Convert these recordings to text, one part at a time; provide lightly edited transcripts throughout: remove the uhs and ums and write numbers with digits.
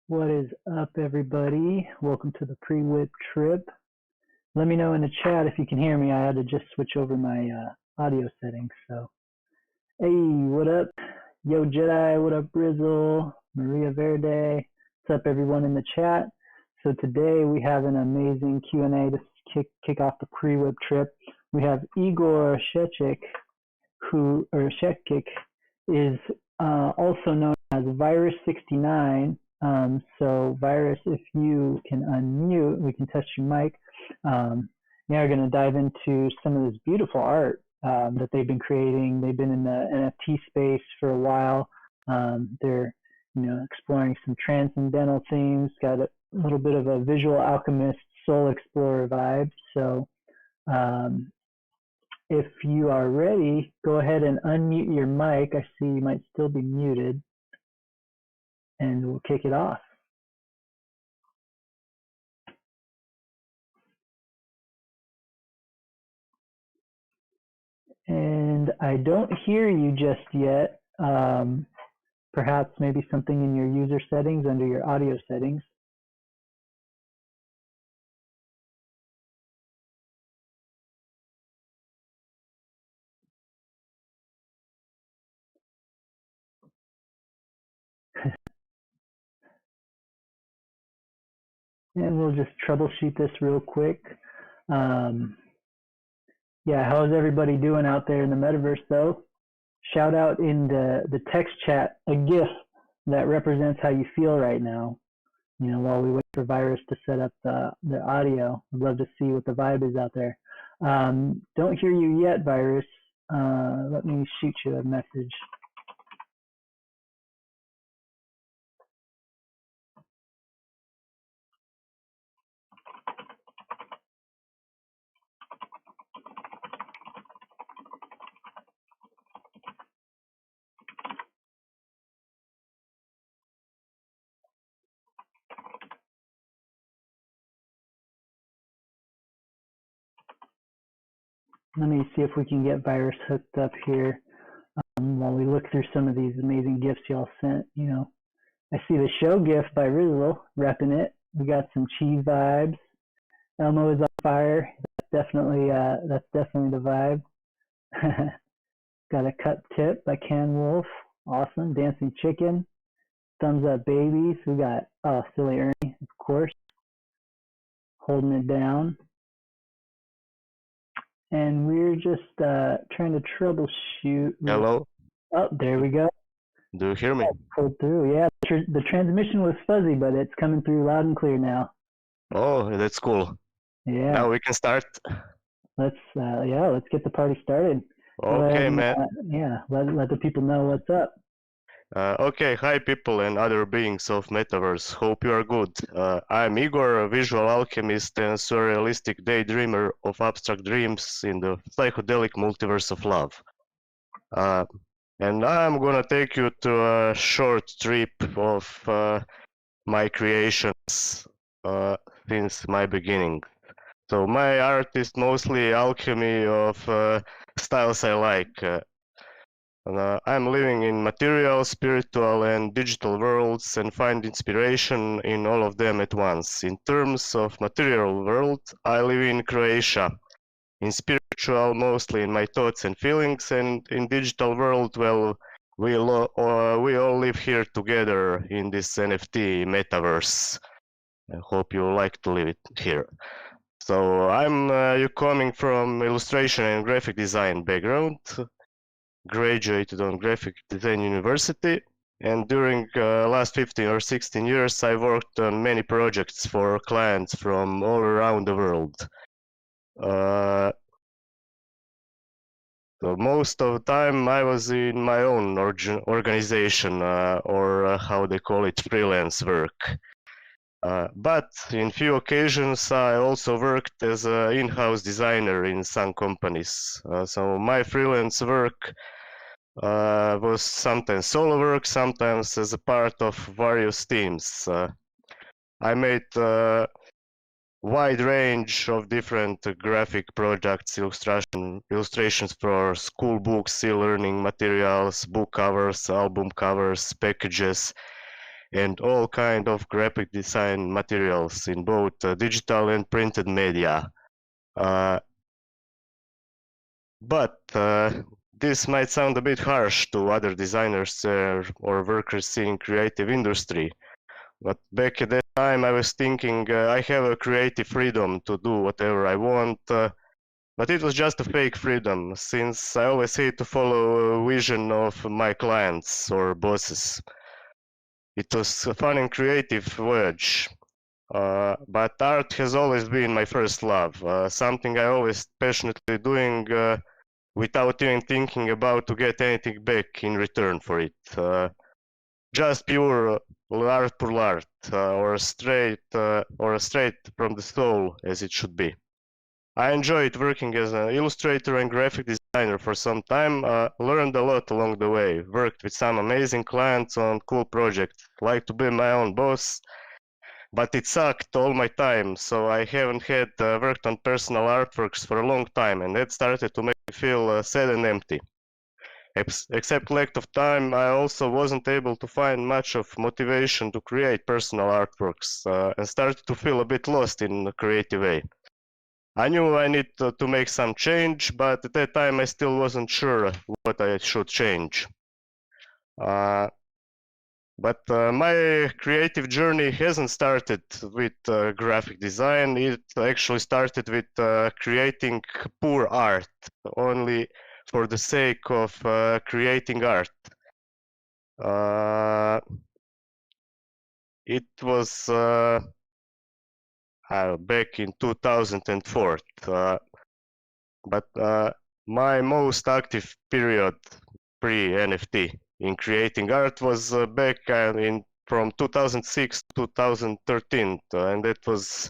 What is up, everybody? Welcome to the pre-WIP trip. Let me know in the chat if you can hear me. I had to just switch over my audio settings. So, hey, what up? Yo, Jedi, what up, Brizzle? Maria Verde. What's up, everyone in the chat? So today we have an amazing Q&A to kick off the pre-WIP trip. We have Igor Shechik, Shechik is also known as Virus69. So Virus, if you can unmute, we can test your mic. Now we're going to dive into some of this beautiful art that they've been creating. They've been in the NFT space for a while. They're exploring some transcendental themes, got a little bit of a visual alchemist, soul explorer vibe. So if you are ready, go ahead and unmute your mic. I see you might still be muted. And we'll kick it off. And I don't hear you just yet. Perhaps maybe something in your user settings under your audio settings. And we'll just troubleshoot this real quick. Yeah, how's everybody doing out there in the metaverse though? Shout out in the text chat a GIF that represents how you feel right now. While we wait for Virus to set up the audio. I'd love to see what the vibe is out there. Don't hear you yet, Virus. Let me shoot you a message. Let me see if we can get Virus hooked up here while we look through some of these amazing gifts y'all sent. I see the show gift by Rizzle repping it. We got some cheese vibes. Elmo is on fire. That's definitely the vibe. Got a cut tip by Can Wolf. Awesome. Dancing Chicken. thumbs up babies. We got silly Ernie, of course, holding it down. And we're just trying to troubleshoot. Hello? Oh, there we go. Do you hear me? Pulled through. Yeah, the transmission was fuzzy, but it's coming through loud and clear now. Oh, that's cool. Yeah. Now we can start. Let's get the party started. Okay, man. Let the people know what's up. Okay, hi people and other beings of Metaverse. Hope you are good. I'm Igor, a visual alchemist and surrealistic daydreamer of abstract dreams in the psychedelic multiverse of love. And I'm gonna take you to a short trip of my creations since my beginning. So my art is mostly alchemy of styles I like. I'm living in material, spiritual, and digital worlds and find inspiration in all of them at once. In terms of material world, I live in Croatia. In spiritual, mostly in my thoughts and feelings, and in digital world, well, we all live here together in this NFT metaverse. I hope you like to live it here. So I'm coming from illustration and graphic design background, graduated on graphic design university, and during last 15 or 16 years I worked on many projects for clients from all around the world. So most of the time I was in my own organization or how they call it, freelance work. But in few occasions I also worked as an in-house designer in some companies. So my freelance work was sometimes solo work, sometimes as a part of various teams. I made a wide range of different graphic projects, illustrations for school books, e-learning materials, book covers, album covers, packages, and all kind of graphic design materials in both digital and printed media. But this might sound a bit harsh to other designers or workers in creative industry. But back at that time I was thinking I have a creative freedom to do whatever I want, but it was just a fake freedom, since I always had to follow a vision of my clients or bosses. It was a fun and creative voyage. But art has always been my first love, something I always passionately doing without even thinking about to get anything back in return for it. Just pure art pour art, or straight from the soul, as it should be. I enjoyed working as an illustrator and graphic designer for some time, learned a lot along the way, worked with some amazing clients on cool projects, like to be my own boss, but it sucked all my time, so I haven't had worked on personal artworks for a long time, and that started to make me feel sad and empty. Except lack of time, I also wasn't able to find much of motivation to create personal artworks, and started to feel a bit lost in a creative way. I knew I need to make some change, but at that time I still wasn't sure what I should change. But my creative journey hasn't started with graphic design. It actually started with creating poor art, only for the sake of creating art. It was back in 2004. But my most active period pre-NFT in creating art was back in from 2006 to 2013, and that was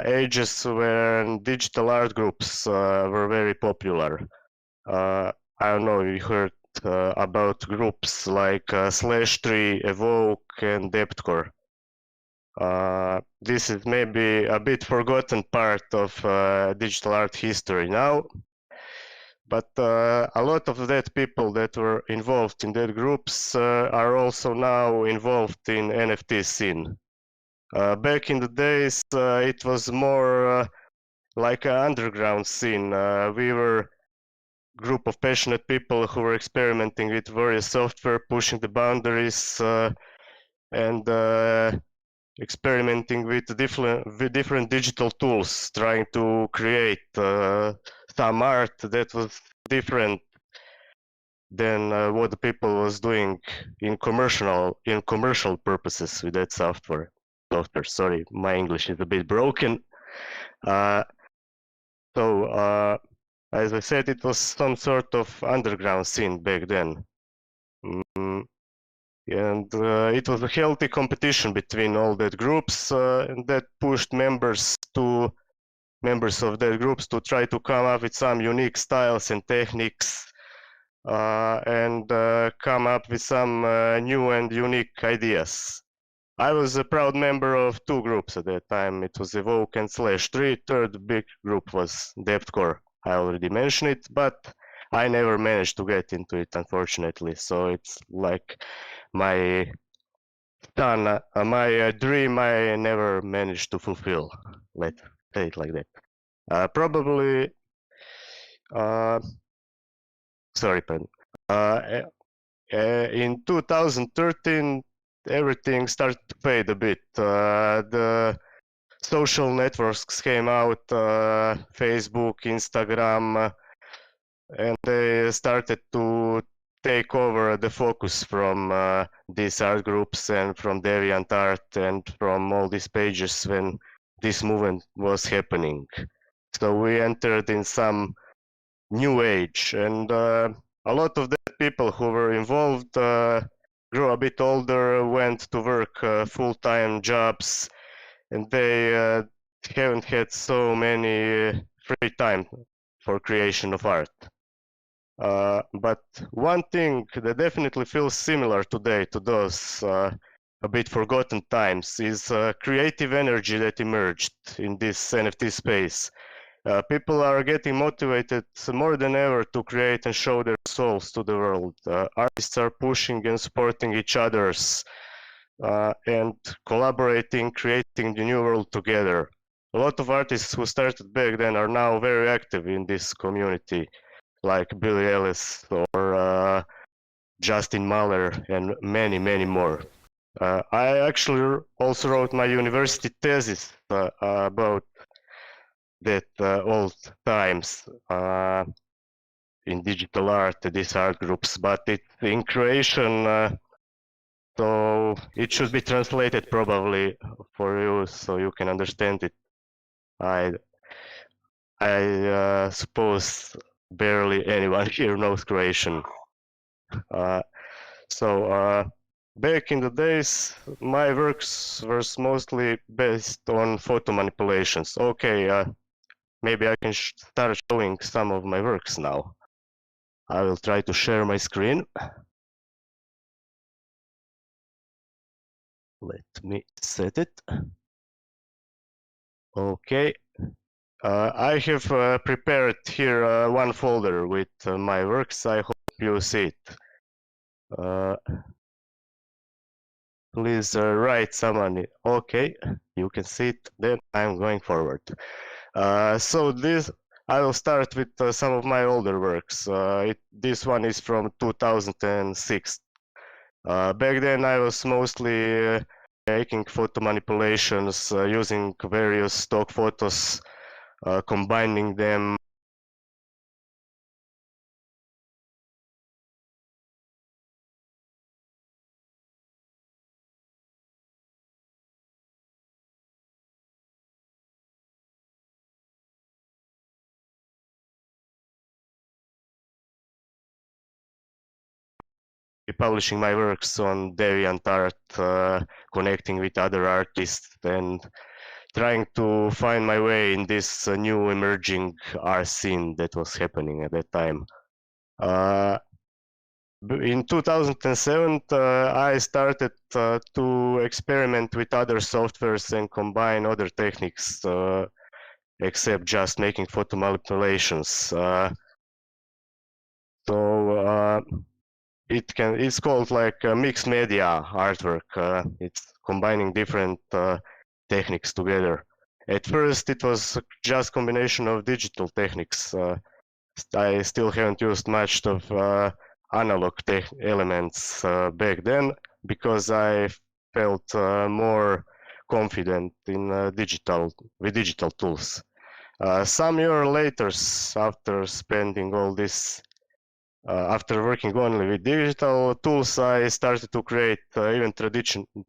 ages when digital art groups were very popular. I don't know if you heard about groups like /3, Evoke, and Depthcore. This is maybe a bit forgotten part of digital art history now, but a lot of that people that were involved in that groups are also now involved in NFT scene. Back in the days, it was more like an underground scene. We were group of passionate people who were experimenting with various software, pushing the boundaries, and experimenting with different digital tools, trying to create some art that was different than what the people was doing in commercial purposes with that software. Sorry, my English is a bit broken. So as I said, it was some sort of underground scene back then. Mm, and it was a healthy competition between all that groups, and that pushed members of that groups to try to come up with some unique styles and techniques, and come up with some new and unique ideas. I was a proud member of two groups at that time. It was Evoke and /3. Third big group was Depthcore. I already mentioned it, but I never managed to get into it, unfortunately. So it's like my my dream I never managed to fulfill. Let's say it like that. Probably, sorry, pardon. In 2013, everything started to fade a bit. The social networks came out, Facebook, Instagram, and they started to take over the focus from these art groups and from DeviantArt and from all these pages when this movement was happening. So we entered in some new age, and a lot of the people who were involved grew a bit older, went to work full-time jobs, and they haven't had so many free time for creation of art. But one thing that definitely feels similar today to those a bit forgotten times is creative energy that emerged in this NFT space. People are getting motivated more than ever to create and show their souls to the world. Artists are pushing and supporting each other's and collaborating, creating the new world together. A lot of artists who started back then are now very active in this community, like Billy Ellis or Justin Mahler and many, many more. I actually also wrote my university thesis about that old times in digital art, these art groups, but it's in Croatian, so it should be translated probably for you so you can understand it. I suppose barely anyone here knows Croatian. So back in the days, my works were mostly based on photo manipulations. Okay, maybe I can start showing some of my works now. I will try to share my screen. Let me set it. Okay. I have prepared here one folder with my works. I hope you see it. Please write someone. Okay, you can see it. Then I'm going forward. So this, I will start with some of my older works. This one is from 2006. Back then I was mostly making photo manipulations using various stock photos, combining them. Publishing my works on DeviantArt, connecting with other artists, and trying to find my way in this new emerging art scene that was happening at that time. In 2007, I started to experiment with other softwares and combine other techniques, except just making photo manipulations. So it's called like mixed media artwork. It's combining different techniques together. At first, it was just combination of digital techniques. I still haven't used much of analog elements back then because I felt more confident in digital tools. Some year later, after spending all this, after working only with digital tools, I started to create even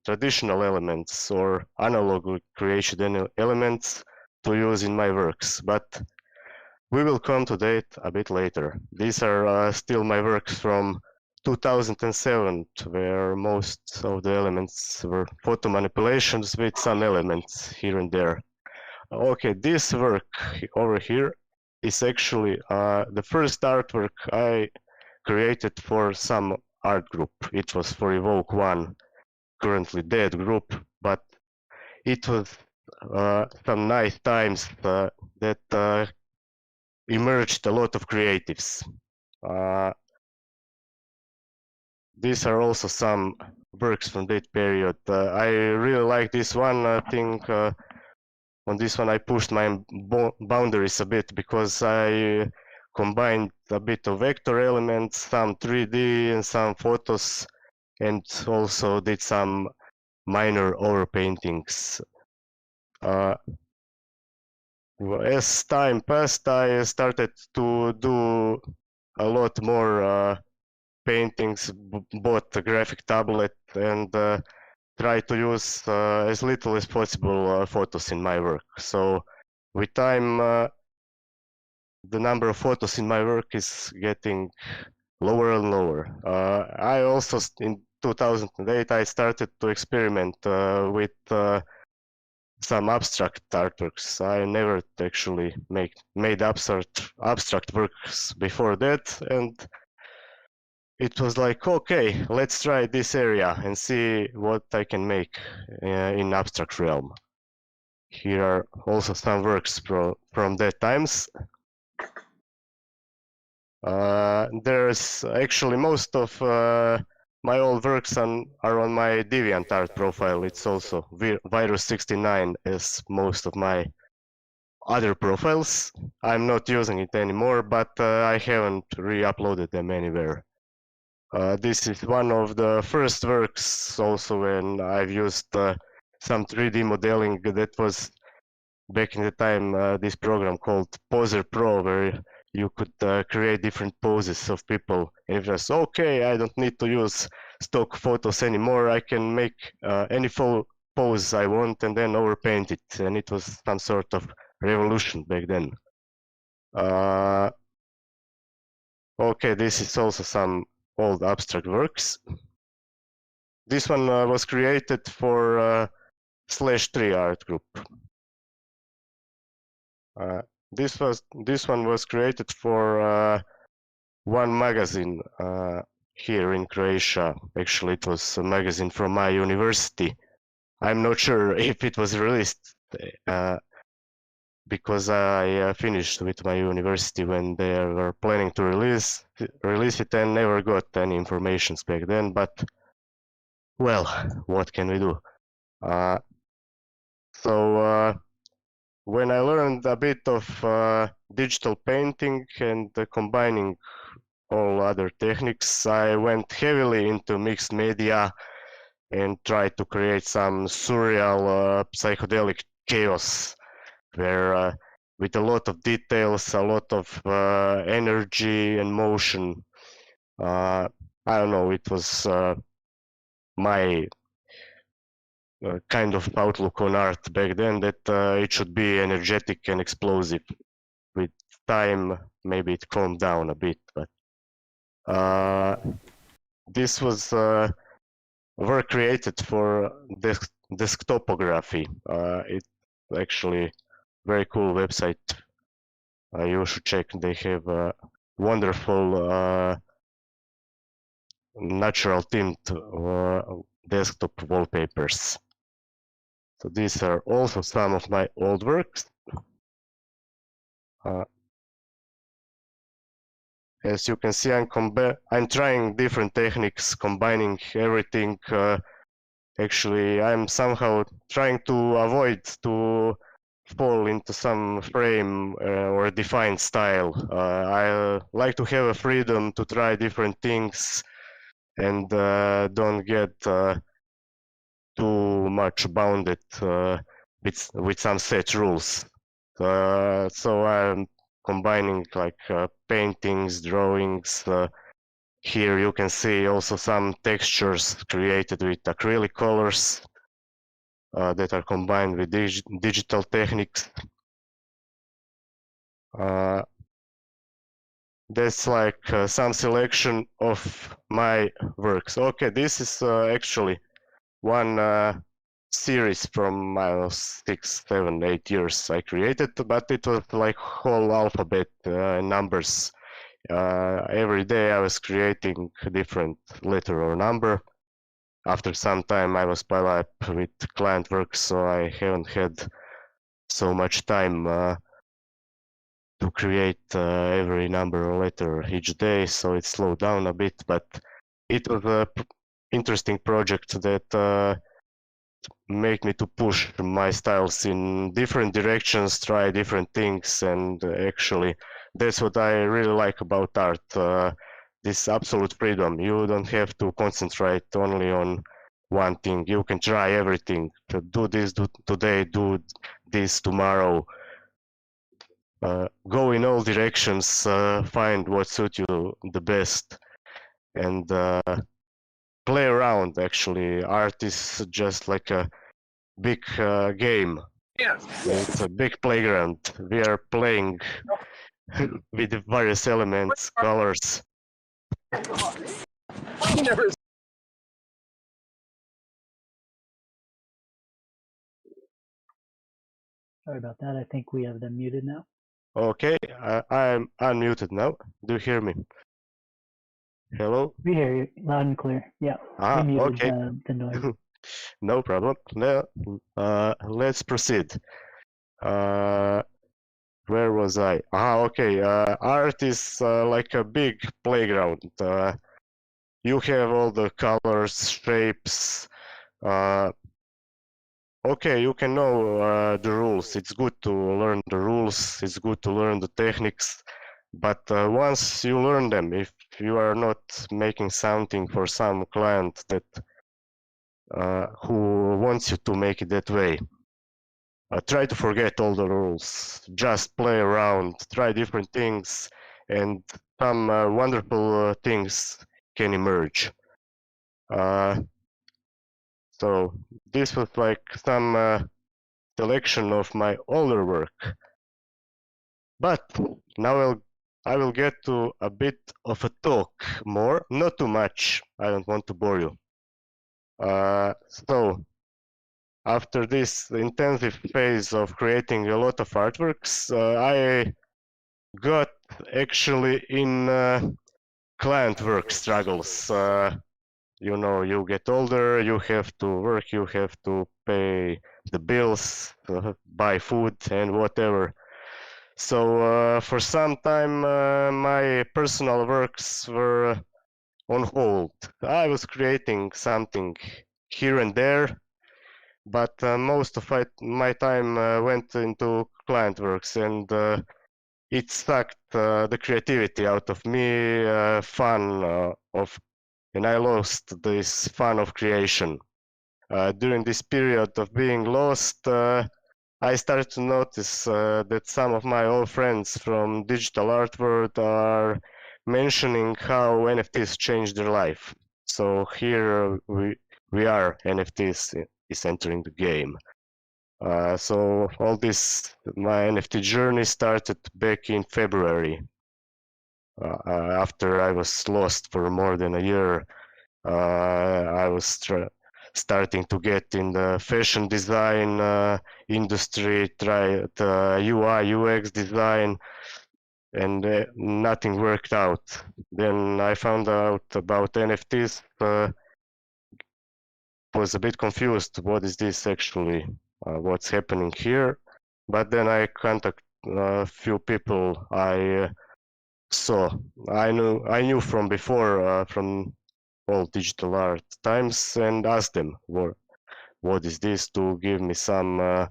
traditional elements or analog creation elements to use in my works. But we will come to that a bit later. These are still my works from 2007, where most of the elements were photo manipulations with some elements here and there. Okay, this work over here is actually the first artwork I created for some art group. It was for Evoke One, currently dead group, but it was some nice times that emerged a lot of creatives. These are also some works from that period. I really like this one. I think on this one I pushed my boundaries a bit because I combined a bit of vector elements, some 3D and some photos, and also did some minor overpaintings. As time passed, I started to do a lot more paintings, bought a graphic tablet, and try to use as little as possible photos in my work. So with time, the number of photos in my work is getting lower and lower. I also, in 2008, I started to experiment with some abstract artworks. I never actually made abstract works before that, and it was like, okay, let's try this area and see what I can make in abstract realm. Here are also some works from that times. There's actually most of my old works are on my DeviantArt profile. It's also Virus69 as most of my other profiles. I'm not using it anymore, but I haven't re-uploaded them anywhere. This is one of the first works also when I've used some 3D modeling. That was back in the time this program called Poser Pro, where you could create different poses of people. And it was okay, I don't need to use stock photos anymore. I can make any pose I want and then overpaint it. And it was some sort of revolution back then. Okay, this is also some old abstract works. This one was created for /3 art group. This one was created for one magazine here in Croatia. Actually, it was a magazine from my university. I'm not sure if it was released because I finished with my university when they were planning to release it and never got any information back then. But well, what can we do? When I learned a bit of digital painting and combining all other techniques, I went heavily into mixed media and tried to create some surreal psychedelic chaos where with a lot of details, a lot of energy and motion. I don't know, it was my kind of outlook on art back then that it should be energetic and explosive. With time, maybe it calmed down a bit, but this was work created for desktopography. It's actually very cool website. You should check. They have wonderful natural themed desktop wallpapers. So these are also some of my old works. As you can see, I'm trying different techniques, combining everything. Actually, I'm somehow trying to avoid to fall into some frame or defined style. I like to have a freedom to try different things and don't get too much bounded with some set rules. So I'm combining like paintings, drawings. Here you can see also some textures created with acrylic colors that are combined with digital techniques. That's like some selection of my works. Okay, this is actually one series from 6, 7, 8 years I created, but it was like whole alphabet numbers. Every day I was creating a different letter or number. After some time I was piled up with client work, so I haven't had so much time to create every number or letter each day, so it slowed down a bit, but it was a interesting project that make me to push my styles in different directions, try different things, and actually that's what I really like about art. This absolute freedom. You don't have to concentrate only on one thing. You can try everything. To do this today, do this tomorrow. Go in all directions, find what suits you the best, and play around. Actually, art is just like a big game. Yes. It's a big playground. We are playing with the various elements, colors. You never. Sorry about that. I think we have them muted now. Okay, I'm unmuted now. Do you hear me? Hello? We hear you loud and clear. Yeah, we muted Okay. the noise. No problem. Let's proceed. Where was I? Okay. Art is like a big playground. You have all the colors, shapes. Okay, you can know the rules. It's good to learn the rules. It's good to learn the techniques. But once you learn them, if you are not making something for some client that who wants you to make it that way, try to forget all the rules. Just play around, try different things, and some wonderful things can emerge. So this was like some selection of my older work. But now I will get to a bit of a talk more, not too much. I don't want to bore you. So after this intensive phase of creating a lot of artworks, I got actually in client work struggles. You know, you get older, you have to work, you have to pay the bills, buy food and whatever. So for some time my personal works were on hold. I was creating something here and there, but most of my time went into client works, and it sucked the creativity out of me, and I lost this fun of creation. During this period of being lost, I started to notice that some of my old friends from digital art world are mentioning how NFTs changed their life. So here we are, NFTs is entering the game. So all this, my NFT journey started back in February. After I was lost for more than a year, I was starting to get in the fashion design industry, try the UI, UX design, and nothing worked out. Then I found out about NFTs, was a bit confused. What is this actually? What's happening here? But then I contacted a few people I saw. I knew from before, from all digital art times, and asked them what is this, to give me some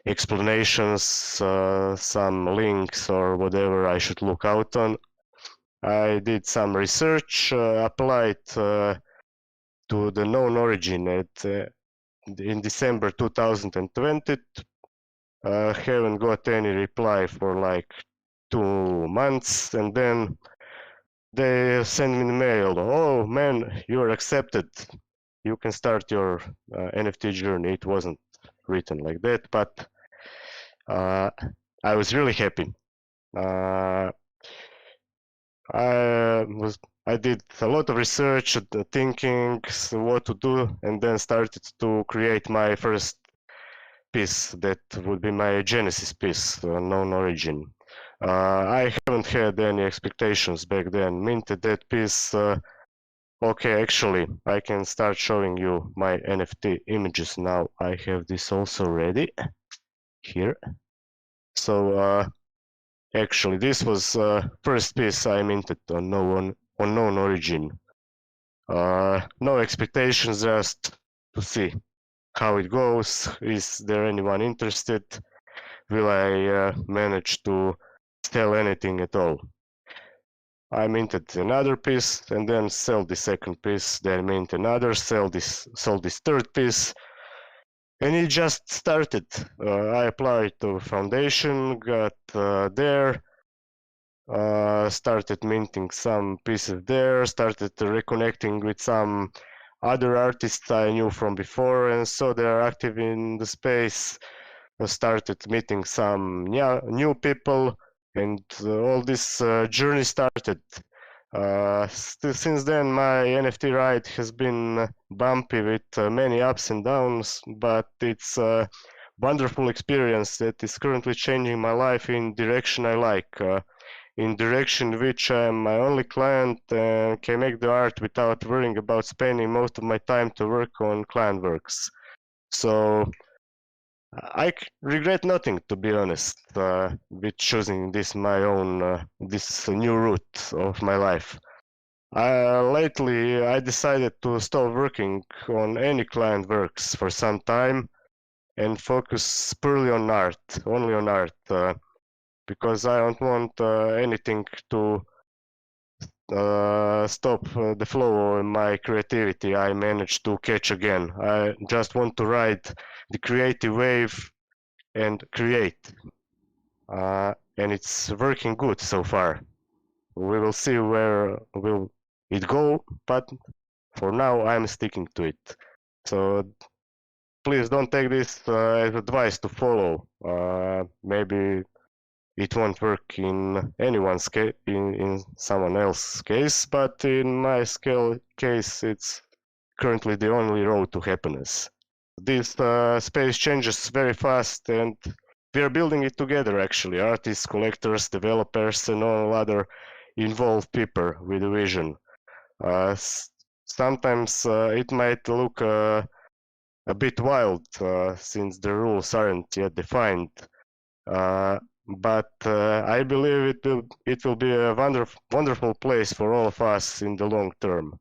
explanations, some links or whatever I should look out on. I did some research, applied to the known origin at in December 2020. Haven't got any reply for like 2 months, and then they send me an mail. Oh man, you're accepted. You can start your NFT journey. It wasn't written like that, but I was really happy. I did a lot of research, thinking what to do, and then started to create my first piece that would be my Genesis piece, known origin. I haven't had any expectations back then. Minted that piece. Okay, actually, I can start showing you my NFT images now. I have this also ready here. So actually, this was first piece I minted on known origin. No expectations, just to see how it goes. Is there anyone interested? Will I manage to sell anything at all? I minted another piece and then sell the second piece, then mint another, sold this third piece, and it just started. I applied to foundation, got there, started minting some pieces there, started reconnecting with some other artists I knew from before and saw they're active in the space. I started meeting some new people, and all this journey started. Since then, my NFT ride has been bumpy with many ups and downs, but it's a wonderful experience that is currently changing my life in direction I like. In direction which I'm my only client and can make the art without worrying about spending most of my time to work on client works. So I regret nothing, to be honest, with choosing this my own this new route of my life. Lately, I decided to stop working on any client works for some time and focus purely on art, only on art, because I don't want anything to stop the flow of my creativity I managed to catch again. I just want to ride the creative wave and create. And it's working good so far. We will see where will it go, but for now I'm sticking to it. So please don't take this as advice to follow. Maybe it won't work in anyone's case, in someone else's case, but in my case, it's currently the only road to happiness. This space changes very fast, and we are building it together, actually. Artists, collectors, developers, and all other involved people with a vision. Sometimes it might look a bit wild since the rules aren't yet defined. But I believe it will be a wonderful place for all of us in the long term.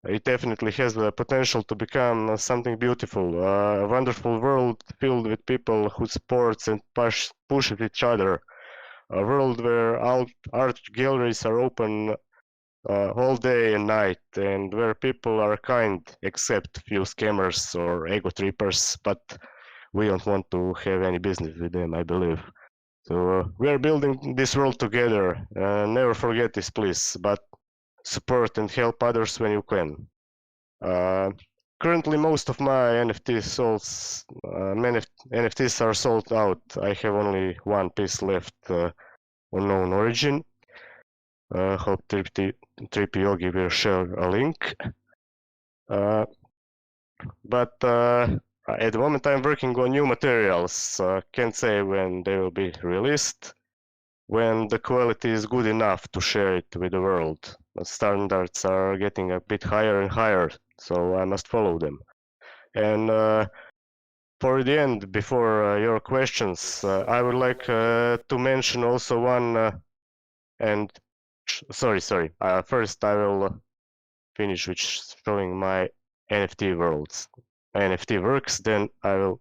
It definitely has the potential to become something beautiful, a wonderful world filled with people who supports and pushes each other, a world where art galleries are open all day and night, and where people are kind, except few scammers or ego trippers, but we don't want to have any business with them, I believe. So we are building this world together. Never forget this, please. But support and help others when you can. Currently, most of my NFTs are sold out. I have only one piece left on known origin. Hope Trippy Yogi will share a link. But at the moment, I'm working on new materials. Can't say when they will be released. When the quality is good enough to share it with the world. The standards are getting a bit higher and higher, so I must follow them. And for the end, before your questions, I would like to mention also one, sorry. First, I will finish with showing my NFT works, then I will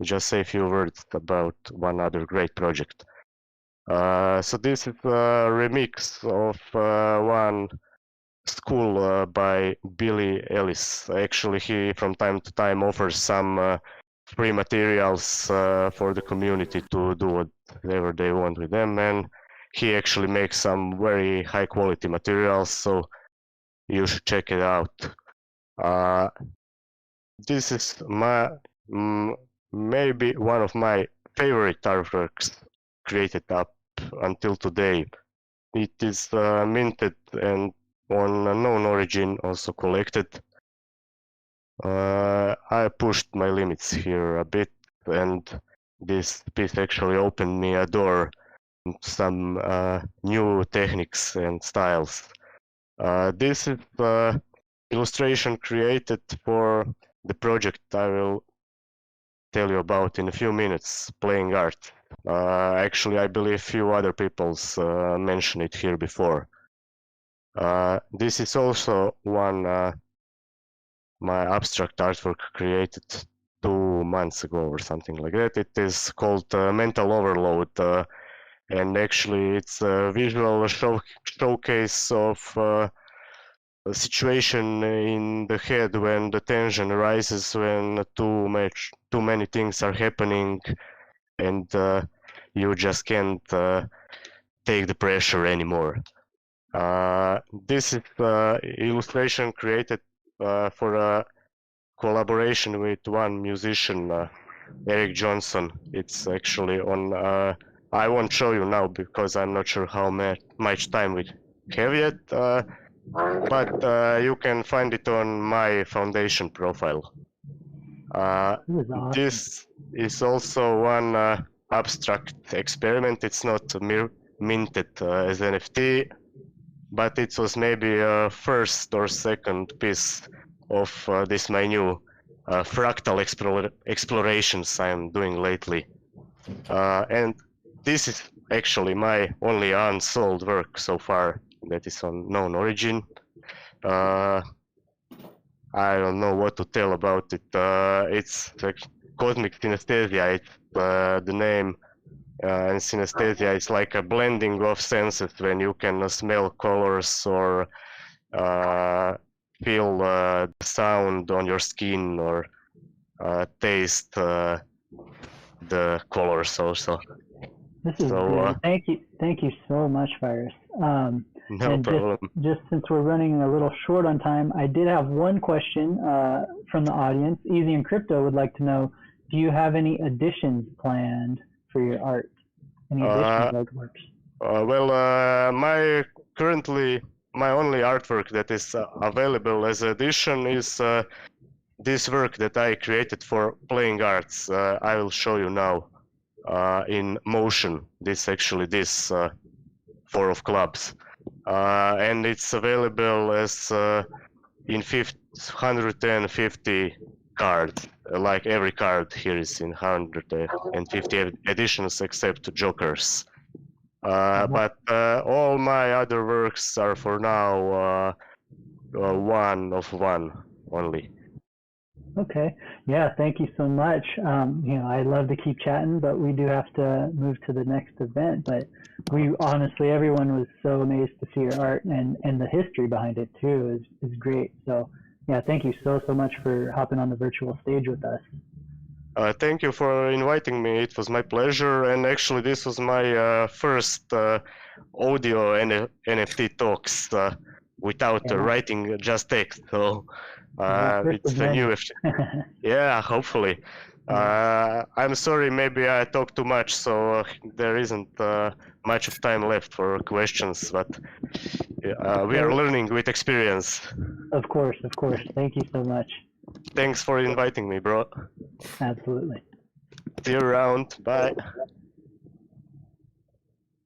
just say a few words about one other great project. So this is a remix of one school by Billy Ellis. Actually, he from time to time offers some free materials for the community to do whatever they want with them, and he actually makes some very high quality materials, so you should check it out. This is maybe one of my favorite artworks created up until today. It is minted and on unknown origin, also collected. I pushed my limits here a bit, and this piece actually opened me a door to some new techniques and styles. This is illustration created for the project I will tell you about in a few minutes, playing art. Actually, I believe few other people's mentioned it here before. This is also one my abstract artwork created 2 months ago or something like that. It is called Mental Overload, and actually it's a visual showcase of a situation in the head when the tension arises, when too many things are happening, and you just can't take the pressure anymore. This is illustration created for a collaboration with one musician, Eric Johnson. It's actually on. I won't show you now because I'm not sure how much time we have yet. But you can find it on my foundation profile. Awesome. This is also one abstract experiment. It's not minted as NFT, but it was maybe a first or second piece of this my new fractal explorations I'm doing lately. And this is actually my only unsold work so far that is on known origin. I don't know what to tell about it. It's like cosmic synesthesia. It's the name, and synesthesia is like a blending of senses when you can smell colors or feel the sound on your skin or taste the colors also. This is good. Thank you so much, Virus. No and problem. Just since we're running a little short on time, I did have one question from the audience. Easy and Crypto would like to know: do you have any additions planned for your art? Any additions artworks? Currently my only artwork that is available as addition is this work that I created for playing arts. I will show you now in motion. This four of clubs, and it's available as in 150 cards. Like every card here is in 150 editions except Jokers. But all my other works are for now one of one only. Okay. Yeah, thank you so much. I'd love to keep chatting, but we do have to move to the next event. But honestly, everyone was so amazed to see your art, and the history behind it too is great. So yeah, thank you so much for hopping on the virtual stage with us. Thank you for inviting me. It was my pleasure. And actually, this was my first audio NFT talks without writing, just text. So it's a new. Yeah, hopefully. I'm sorry, maybe I talk too much, so there isn't much of time left for questions. But we are learning with experience. Of course. Thank you so much. Thanks for inviting me, bro. Absolutely. See you around. Bye.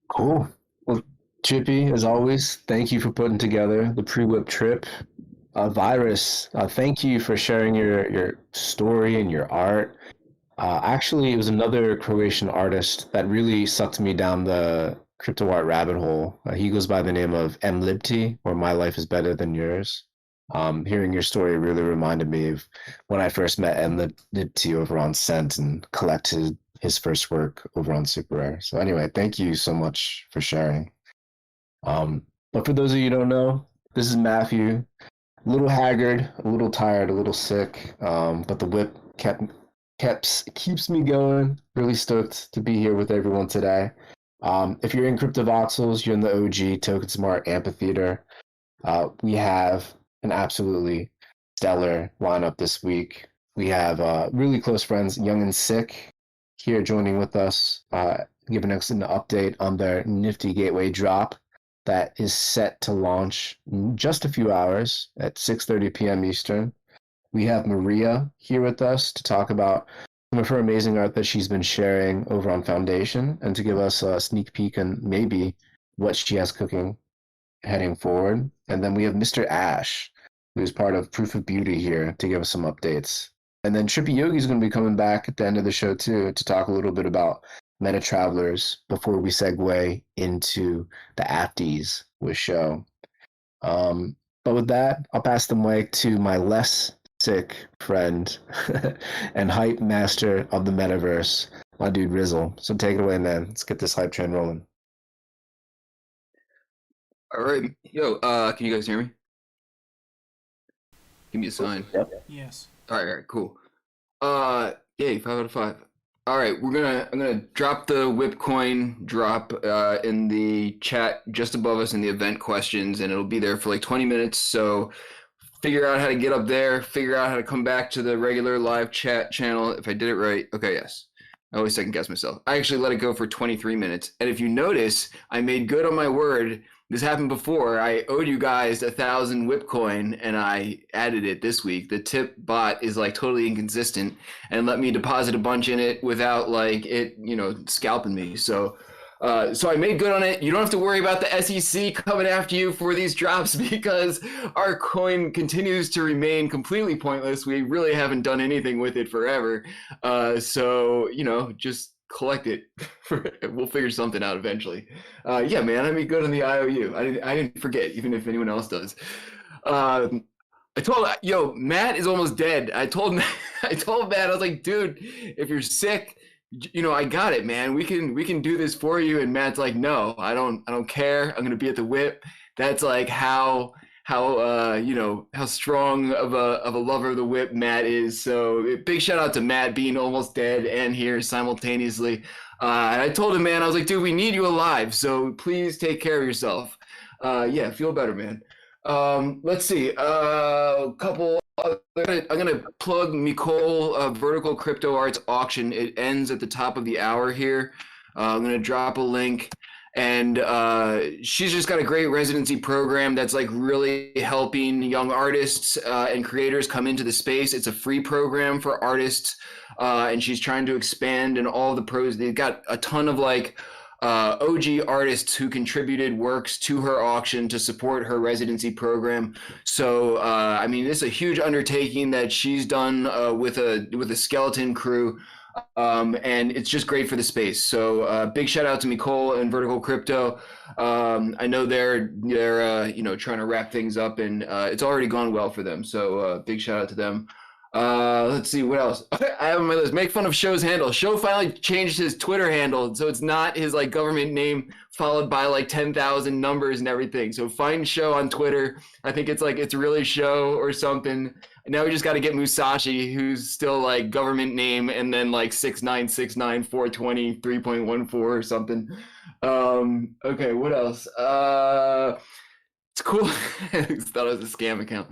Cool. Well, Chippy, as always, thank you for putting together the pre-WIP trip. Virus, thank you for sharing your story and your art. Actually, it was another Croatian artist that really sucked me down the crypto art rabbit hole. He goes by the name of M. Libty, or My Life is Better Than Yours. Hearing your story really reminded me of when I first met M. Libty over on Cent and collected his first work over on Super Rare. So anyway, thank you so much for sharing. But for those of you who don't know, This is Matthew. A little haggard, a little tired, a little sick, but the whip keeps me going. Really stoked to be here with everyone today. If you're in CryptoVoxels, you're in the OG Token Smart Amphitheater. We have an absolutely stellar lineup this week. We have really close friends, Young and Sick, here joining with us, giving us an update on their nifty gateway drop that is set to launch in just a few hours at 6:30 p.m. Eastern. We have Maria here with us to talk about some of her amazing art that she's been sharing over on Foundation and to give us a sneak peek on maybe what she has cooking heading forward. And then we have Mr. Ash, who's part of Proof of Beauty here to give us some updates. And then Trippy Yogi is going to be coming back at the end of the show too to talk a little bit about Meta Travelers before we segue into the Afties with show. But with that, I'll pass the mic to my less sick friend and hype master of the metaverse, my dude Rizzle. So take it away, man. Let's get this hype train rolling. All right, yo, can you guys hear me? Give me a sign. Yep. Yes. All right, cool. Yay, 5 out of 5. All right, I'm gonna drop the WIP coin drop in the chat just above us in the event questions, and it'll be there for like 20 minutes. So figure out how to get up there, figure out how to come back to the regular live chat channel. If I did it right, okay, yes. I always second guess myself. I actually let it go for 23 minutes, and if you notice, I made good on my word. This happened before. I owed you guys 1,000 WIP coin, and I added it this week. The tip bot is like totally inconsistent and let me deposit a bunch in it without like it, scalping me. So I made good on it. You don't have to worry about the SEC coming after you for these drops because our coin continues to remain completely pointless. We really haven't done anything with it forever. So just collect it. We'll figure something out eventually. Yeah, man, I made good on the IOU. I didn't forget, even if anyone else does. I told Matt is almost dead. I told Matt, I was like, dude, if you're sick, I got it, man. We can do this for you. And Matt's like, no, I don't care. I'm gonna be at the WIP. That's like how strong of a lover of the WIP Matt is. So big shout out to Matt being almost dead and here simultaneously. And I told him, man, I was like, dude, we need you alive. So please take care of yourself. Yeah, feel better, man. Let's see. I'm gonna plug Nicole Vertical Crypto Arts auction. It ends at the top of the hour here. I'm gonna drop a link. And she's just got a great residency program that's like really helping young artists and creators come into the space. It's a free program for artists, and she's trying to expand and all the pros. They've got a ton of like OG artists who contributed works to her auction to support her residency program. So it's a huge undertaking that she's done with a skeleton crew. And it's just great for the space. So big shout out to Nicole and Vertical Crypto. I know they're trying to wrap things up, and it's already gone well for them. So big shout out to them. Let's see what else I have on my list. Make fun of Show's handle. Show finally changed his Twitter handle, so it's not his like government name followed by like 10,000 numbers and everything. So find Show on Twitter. I think it's really Show or something. Now we just got to get Musashi, who's still like government name and then like 6969420 3.14 or something. Okay, what else? It's cool. I thought it was a scam account.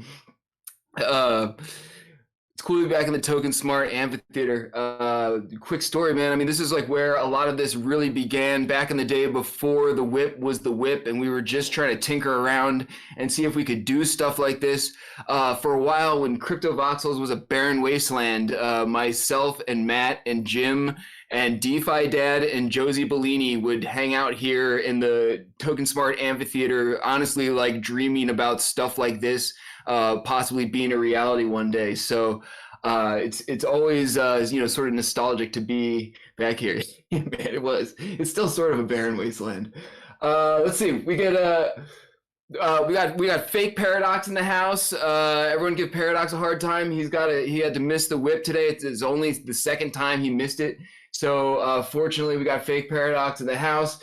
It's cool to be back in the Token Smart Amphitheater. Quick story, man. I mean, this is like where a lot of this really began back in the day before the WIP was the WIP, and we were just trying to tinker around and see if we could do stuff like this. For a while, when CryptoVoxels was a barren wasteland, myself and Matt and Jim and DeFi Dad and Josie Bellini would hang out here in the Token Smart Amphitheater, honestly, like dreaming about stuff like this. Possibly being a reality one day. So it's always sort of nostalgic to be back here. Man, it's still sort of a barren wasteland. Let's see, we got Fake Paradox in the house. Everyone give Paradox a hard time. He had to miss the WIP today. It's only the second time he missed it. So fortunately we got Fake Paradox in the house.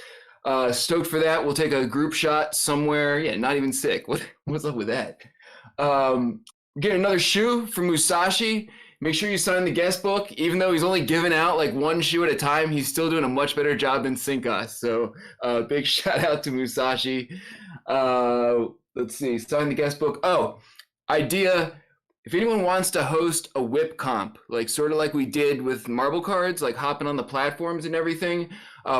Stoked for that. We'll take a group shot somewhere. Yeah, not even sick. What's up with that? Get another shoe from Musashi. Make sure you sign the guest book. Even though he's only giving out like one shoe at a time, he's still doing a much better job than Sinkas. So big shout out to Musashi. Let's see, sign the guest book. Oh, idea. If anyone wants to host a WIP comp, like sort of like we did with marble cards, like hopping on the platforms and everything,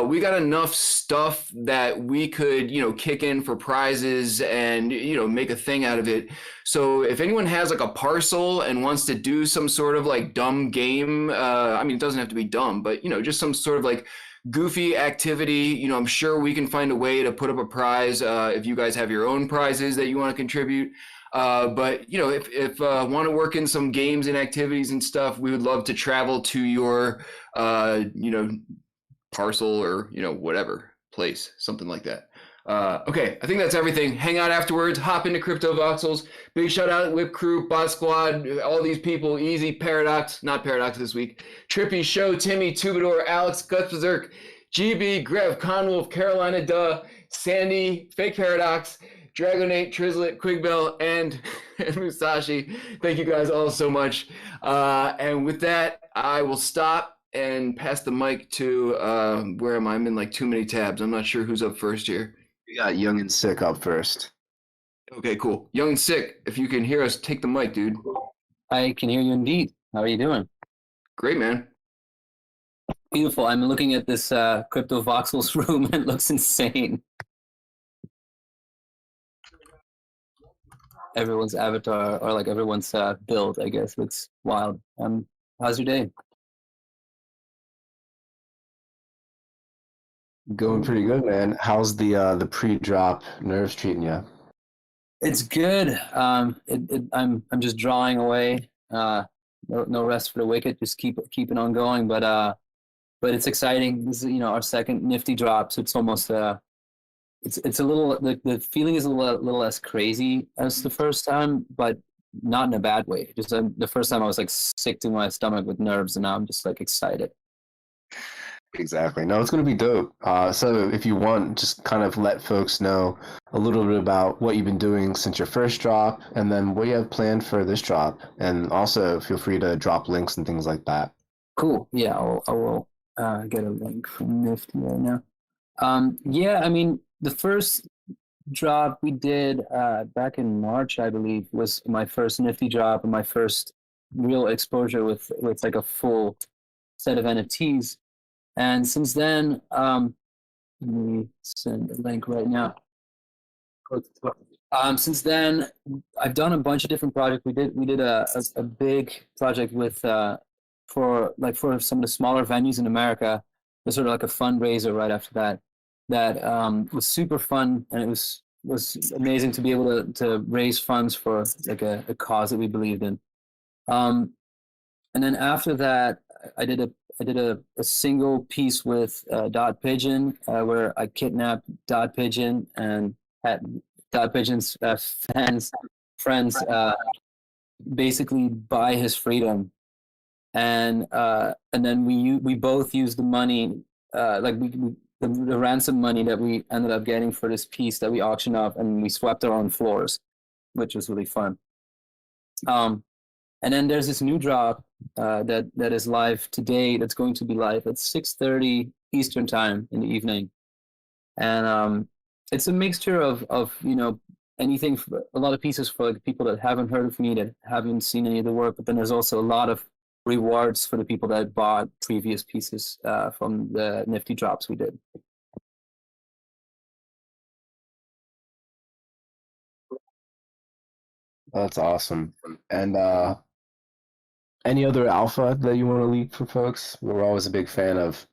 we got enough stuff that we could, kick in for prizes and, make a thing out of it. So if anyone has like a parcel and wants to do some sort of like dumb game, it doesn't have to be dumb, but, just some sort of like goofy activity, I'm sure we can find a way to put up a prize if you guys have your own prizes that you want to contribute. But if want to work in some games and activities and stuff, we would love to travel to your parcel or whatever place, something like that. Okay, I think that's everything. Hang out afterwards, hop into Crypto Voxels. Big shout out WIP Crew, Bot Squad, all these people, Easy, Paradox, not Paradox this week, Trippy, Show, Timmy, Tubador, Alex, Guts Berserk, GB, Grev, Conwolf, Carolina Duh, Sandy, Fake Paradox, Dragonate, Trizlet, Quigbell, and Musashi. Thank you guys all so much. And with that, I will stop and pass the mic to, where am I? I'm in like too many tabs. I'm not sure who's up first here. We got Young and Sick up first. Okay, cool. Young and Sick, if you can hear us, take the mic, dude. I can hear you indeed. How are you doing? Great, man. Beautiful. I'm looking at this Crypto Voxels room and it looks insane. Everyone's avatar, or like everyone's build, I guess, looks wild. How's your day? Going pretty good, man. How's the pre-drop nerves treating you? It's good. I'm just drawing away. No rest for the wicked. Just keeping on going. But it's exciting. This is our second Nifty drop, so it's almost it's a little, the feeling is a little less crazy as the first time, but not in a bad way. Just the first time I was like sick to my stomach with nerves, and now I'm just like excited. Exactly. No, it's going to be dope. So if you want, just kind of let folks know a little bit about what you've been doing since your first drop, and then what you have planned for this drop. And also feel free to drop links and things like that. Cool. Yeah, I will get a link from Nifty right now. Yeah, the first drop we did back in March, I believe, was my first Nifty drop and my first real exposure with like a full set of NFTs. And since then, let me send a link right now. Since then, I've done a bunch of different projects. We did a big project with for some of the smaller venues in America. It was sort of like a fundraiser right after that. That was super fun, and it was amazing to be able to raise funds for like a cause that we believed in. And then after that, I did a single piece with Dot Pigeon, where I kidnapped Dot Pigeon and had Dot Pigeon's friends basically buy his freedom, and then we both used the money, the ransom money that we ended up getting for this piece that we auctioned off, and we swept our own floors, which was really fun. And then there's this new drop that is live today. That's going to be live at 6:30 Eastern time in the evening, and it's a mixture of anything, a lot of pieces for like people that haven't heard of me, that haven't seen any of the work. But then there's also a lot of rewards for the people that bought previous pieces from the Nifty drops we did. That's awesome. And any other alpha that you want to leak for folks? We're always a big fan of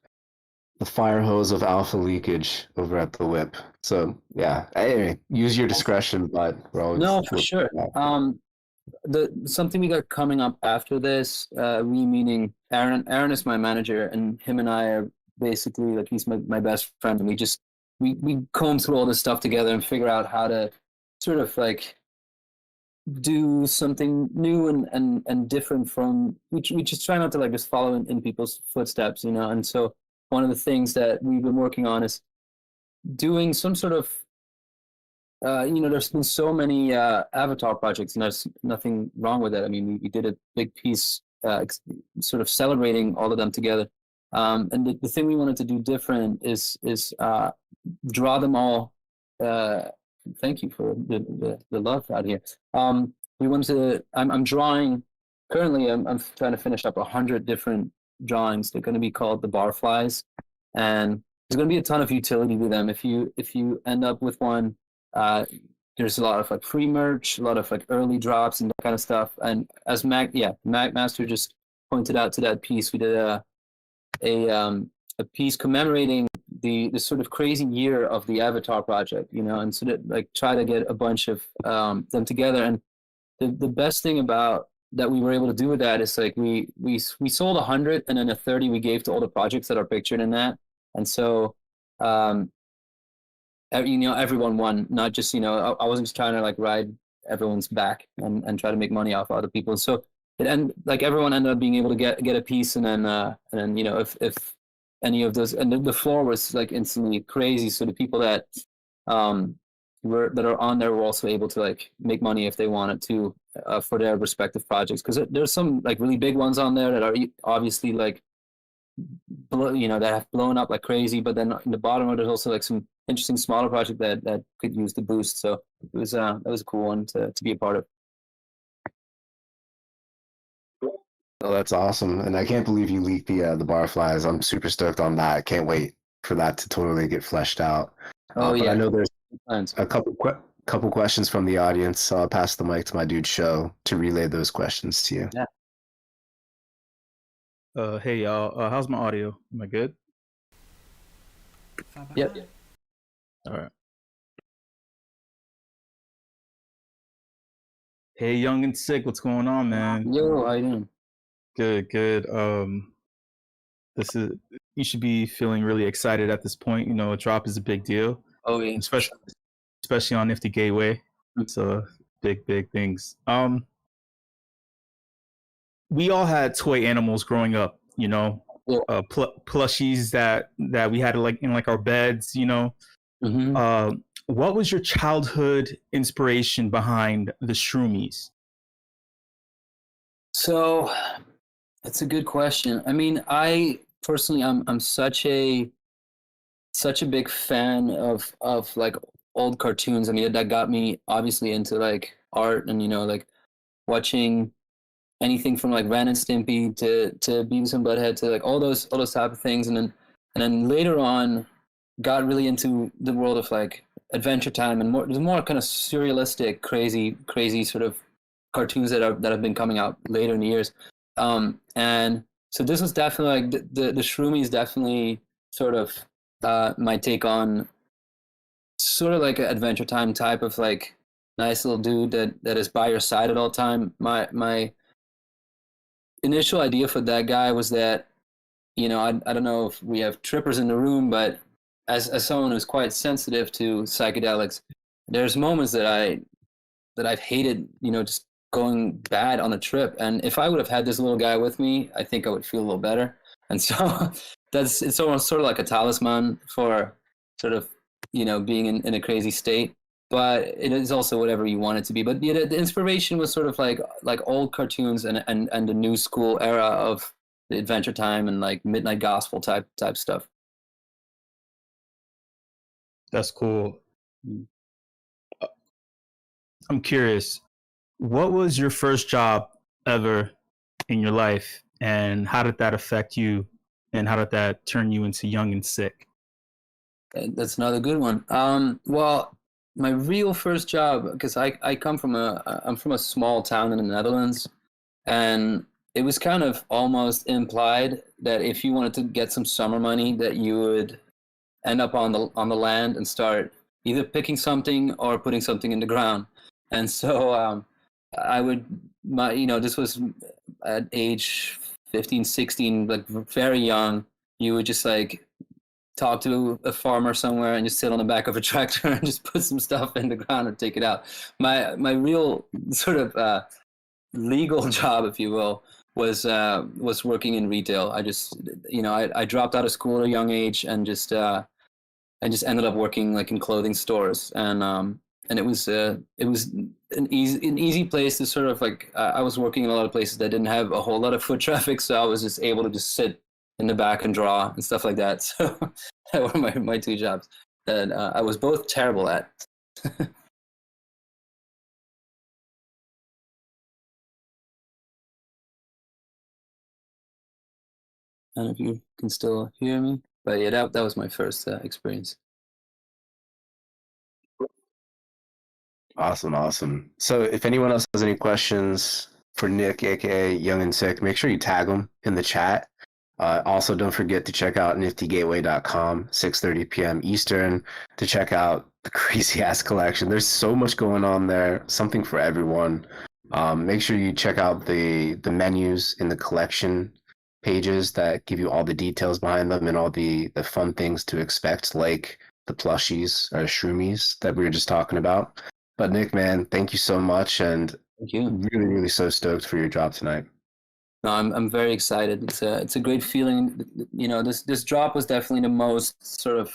the fire hose of alpha leakage over at the WIP. So yeah, anyway, use your discretion, but we're always for sure. Something we got coming up after this, we meaning Aaron. Aaron is my manager, and him and I are basically like, he's my best friend, and we comb through all this stuff together and figure out how to sort of like do something new and different from, we just try not to like just follow in people's footsteps, And so one of the things that we've been working on is doing some sort of there's been so many avatar projects, and there's nothing wrong with that. I mean, we did a big piece sort of celebrating all of them together. And the thing we wanted to do different is draw them all. Thank you for the love out here. We wanted to. I'm drawing currently. I'm trying to finish up 100 different drawings. They're going to be called the Barflies, and there's going to be a ton of utility to them. If you end up with one, there's a lot of like free merch, a lot of like early drops and that kind of stuff. And as Mac Master just pointed out to that piece, we did a piece commemorating the sort of crazy year of the Avatar project, and so that like try to get a bunch of them together. And the best thing about that we were able to do with that is like we sold 100, and then a 30 we gave to all the projects that are pictured in that. And so everyone won, not just I wasn't just trying to like ride everyone's back and try to make money off other people. So everyone ended up being able to get a piece, and then if any of those, and the floor was like instantly crazy. So the people that are on there were also able to like make money if they wanted to for their respective projects, because there's some like really big ones on there that are obviously like that have blown up like crazy, but then in the bottom there's also like some interesting smaller project that could use the boost. So it was that was a cool one to be a part of. Oh, that's awesome. And I can't believe you leaked the Barflies. I'm super stoked on that. Can't wait for that to totally get fleshed out. But I know there's a couple questions from the audience, so I'll pass the mic to my dude Show to relay those questions to you. Yeah. Hey y'all, how's my audio? Am I good? Yep. All right. Hey, Young and Sick, what's going on, man? Yo, how you doing? Good. You should be feeling really excited at this point. A drop is a big deal. Oh yeah. Especially on Nifty Gateway. So big things. We all had toy animals growing up, plushies that we had like in like our beds, Mm-hmm. What was your childhood inspiration behind the Shroomies? So that's a good question. I mean, I personally, I'm such a big fan of like old cartoons. I mean, that got me obviously into like art and like watching anything from like Ren and Stimpy to Beavis and Butthead to like all those type of things, and then later on got really into the world of like Adventure Time and more kind of surrealistic, crazy sort of cartoons that have been coming out later in the years. And so this was definitely like the Shroomies definitely sort of my take on sort of like an Adventure Time type of like nice little dude that is by your side at all time. My initial idea for that guy was that, I don't know if we have trippers in the room, but as someone who's quite sensitive to psychedelics, there's moments that I've hated, just going bad on a trip. And if I would have had this little guy with me, I think I would feel a little better. And so it's almost sort of like a talisman for sort of, being in a crazy state. But it is also whatever you want it to be. But yeah, the inspiration was sort of like old cartoons and the new school era of the Adventure Time and like Midnight Gospel type stuff. That's cool. I'm curious, what was your first job ever in your life, and how did that affect you, and how did that turn you into Young and Sick? That's another good one. Well, my real first job, because I'm from a small town in the Netherlands, and it was kind of almost implied that if you wanted to get some summer money, that you would end up on the land and start either picking something or putting something in the ground. And so I would, this was at age 15, 16, like very young. You would just like talk to a farmer somewhere and just sit on the back of a tractor and just put some stuff in the ground and take it out. My real sort of legal job, if you will, was working in retail. I just, I dropped out of school at a young age and just I just ended up working like in clothing stores, and it was an easy place to sort of like I was working in a lot of places that didn't have a whole lot of foot traffic, so I was just able to just sit in the back and draw and stuff like that. So that were my two jobs that I was both terrible at. I don't know if you can still hear me, but yeah, that was my first experience. Awesome. So if anyone else has any questions for Nick, aka Young and Sick, make sure you tag them in the chat. Also, don't forget to check out niftygateway.com, 6:30 p.m. Eastern, to check out the crazy ass collection. There's so much going on there, something for everyone. Make sure you check out the menus in the collection pages that give you all the details behind them and all the fun things to expect, like the plushies or shroomies that we were just talking about. But Nick, man, thank you so much, and Thank you. really so stoked for your job tonight. No, I'm very excited. It's a great feeling. You know, this drop was definitely the most sort of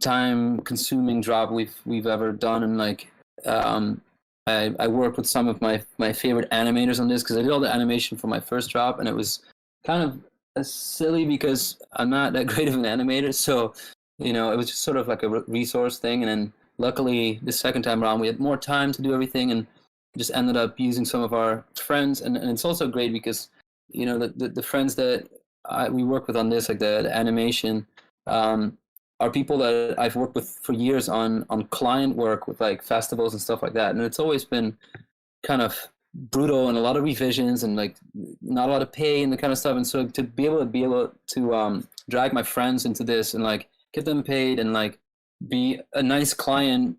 time consuming drop we've ever done, and like I worked with some of my favorite animators on this because I did all the animation for my first drop, and it was kind of silly because I'm not that great of an animator, so you know it was just sort of like a resource thing. And then luckily the second time around we had more time to do everything, and just ended up using some of our friends. And it's also great because you know the friends that we work with on this, like the animation, are people that I've worked with for years on client work with like festivals and stuff like that. And it's always been kind of brutal and a lot of revisions and like not a lot of pay and the kind of stuff. And so to be able to drag my friends into this and like get them paid and like be a nice client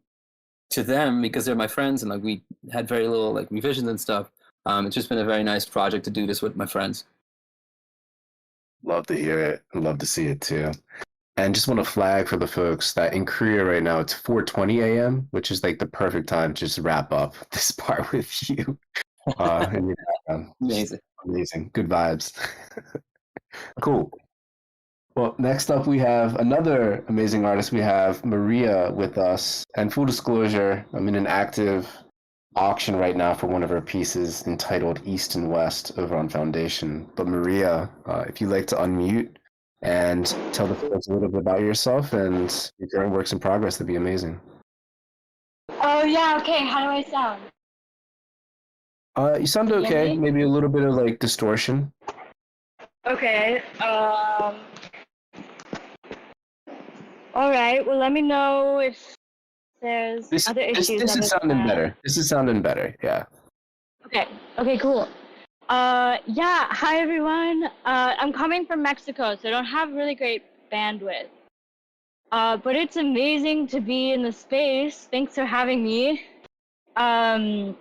to them because they're my friends and like we had very little like revisions and stuff. It's just been a very nice project to do this with my friends. Love to hear it. Love to see it too. And just want to flag for the folks that in Korea right now it's 4:20 a.m., which is like the perfect time to just wrap up this part with you. Amazing. Good vibes. Cool. Well, next up we have another amazing artist. We have Maria with us. And full disclosure, I'm in an active auction right now for one of her pieces entitled East and West over on Foundation. But Maria, if you'd like to unmute and tell the folks a little bit about yourself and your current works in progress, that'd be amazing. Oh yeah, okay. How do I sound? You sound okay. Maybe a little bit of like distortion. Okay. All right. Well, let me know if there's other issues. This is sounding better. This is sounding better. Yeah. Okay. Okay. Cool. Yeah. Hi everyone. I'm coming from Mexico, so I don't have really great bandwidth. But it's amazing to be in the space. Thanks for having me. I'm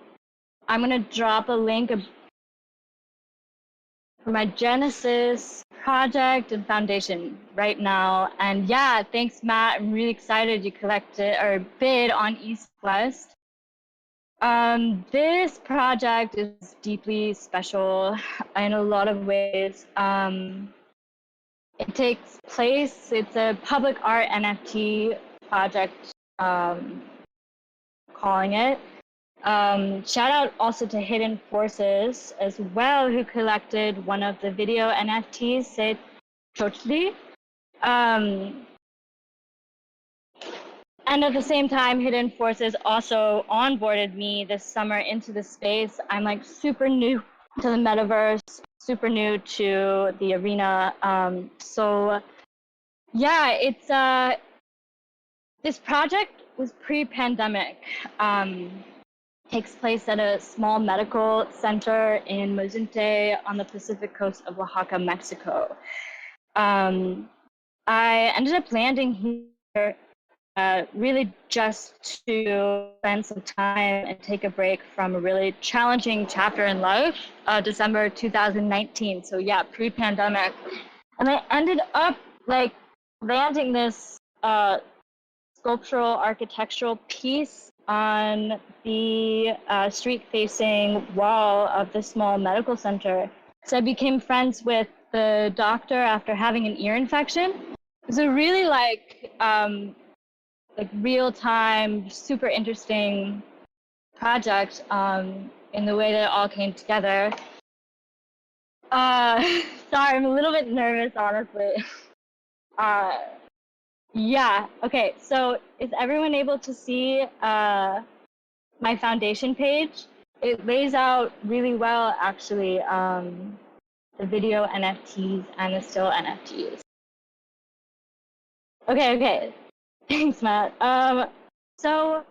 gonna drop a link for my Genesis project and Foundation right now. And yeah, thanks Matt. I'm really excited you collected or bid on East West. This project is deeply special in a lot of ways. It takes place, it's a public art NFT project, calling it. Shout out also to Hidden Forces as well, who collected one of the video NFTs, Se Chochli. And at the same time, Hidden Forces also onboarded me this summer into the space. I'm like super new to the metaverse, super new to the arena. So yeah, it's this project was pre-pandemic. Takes place at a small medical center in Mazunte on the Pacific coast of Oaxaca, Mexico. I ended up landing here really just to spend some time and take a break from a really challenging chapter in life, December 2019. So yeah, pre-pandemic. And I ended up like landing this sculptural architectural piece on the street-facing wall of the small medical center. So I became friends with the doctor after having an ear infection. So really like like real-time, super interesting project in the way that it all came together. Sorry, I'm a little bit nervous, honestly. Yeah, okay, so is everyone able to see my foundation page? It lays out really well, actually, the video NFTs and the still NFTs. Okay. Thanks, Matt. So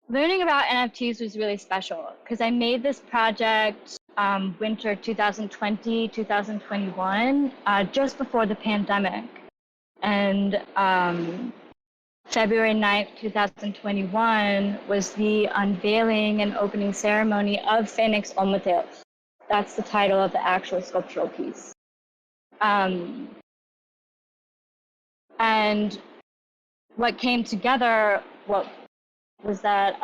learning about NFTs was really special because I made this project winter 2020, 2021, just before the pandemic. And February 9th, 2021 was the unveiling and opening ceremony of Phoenix Omoteos. That's the title of the actual sculptural piece. And what came together was that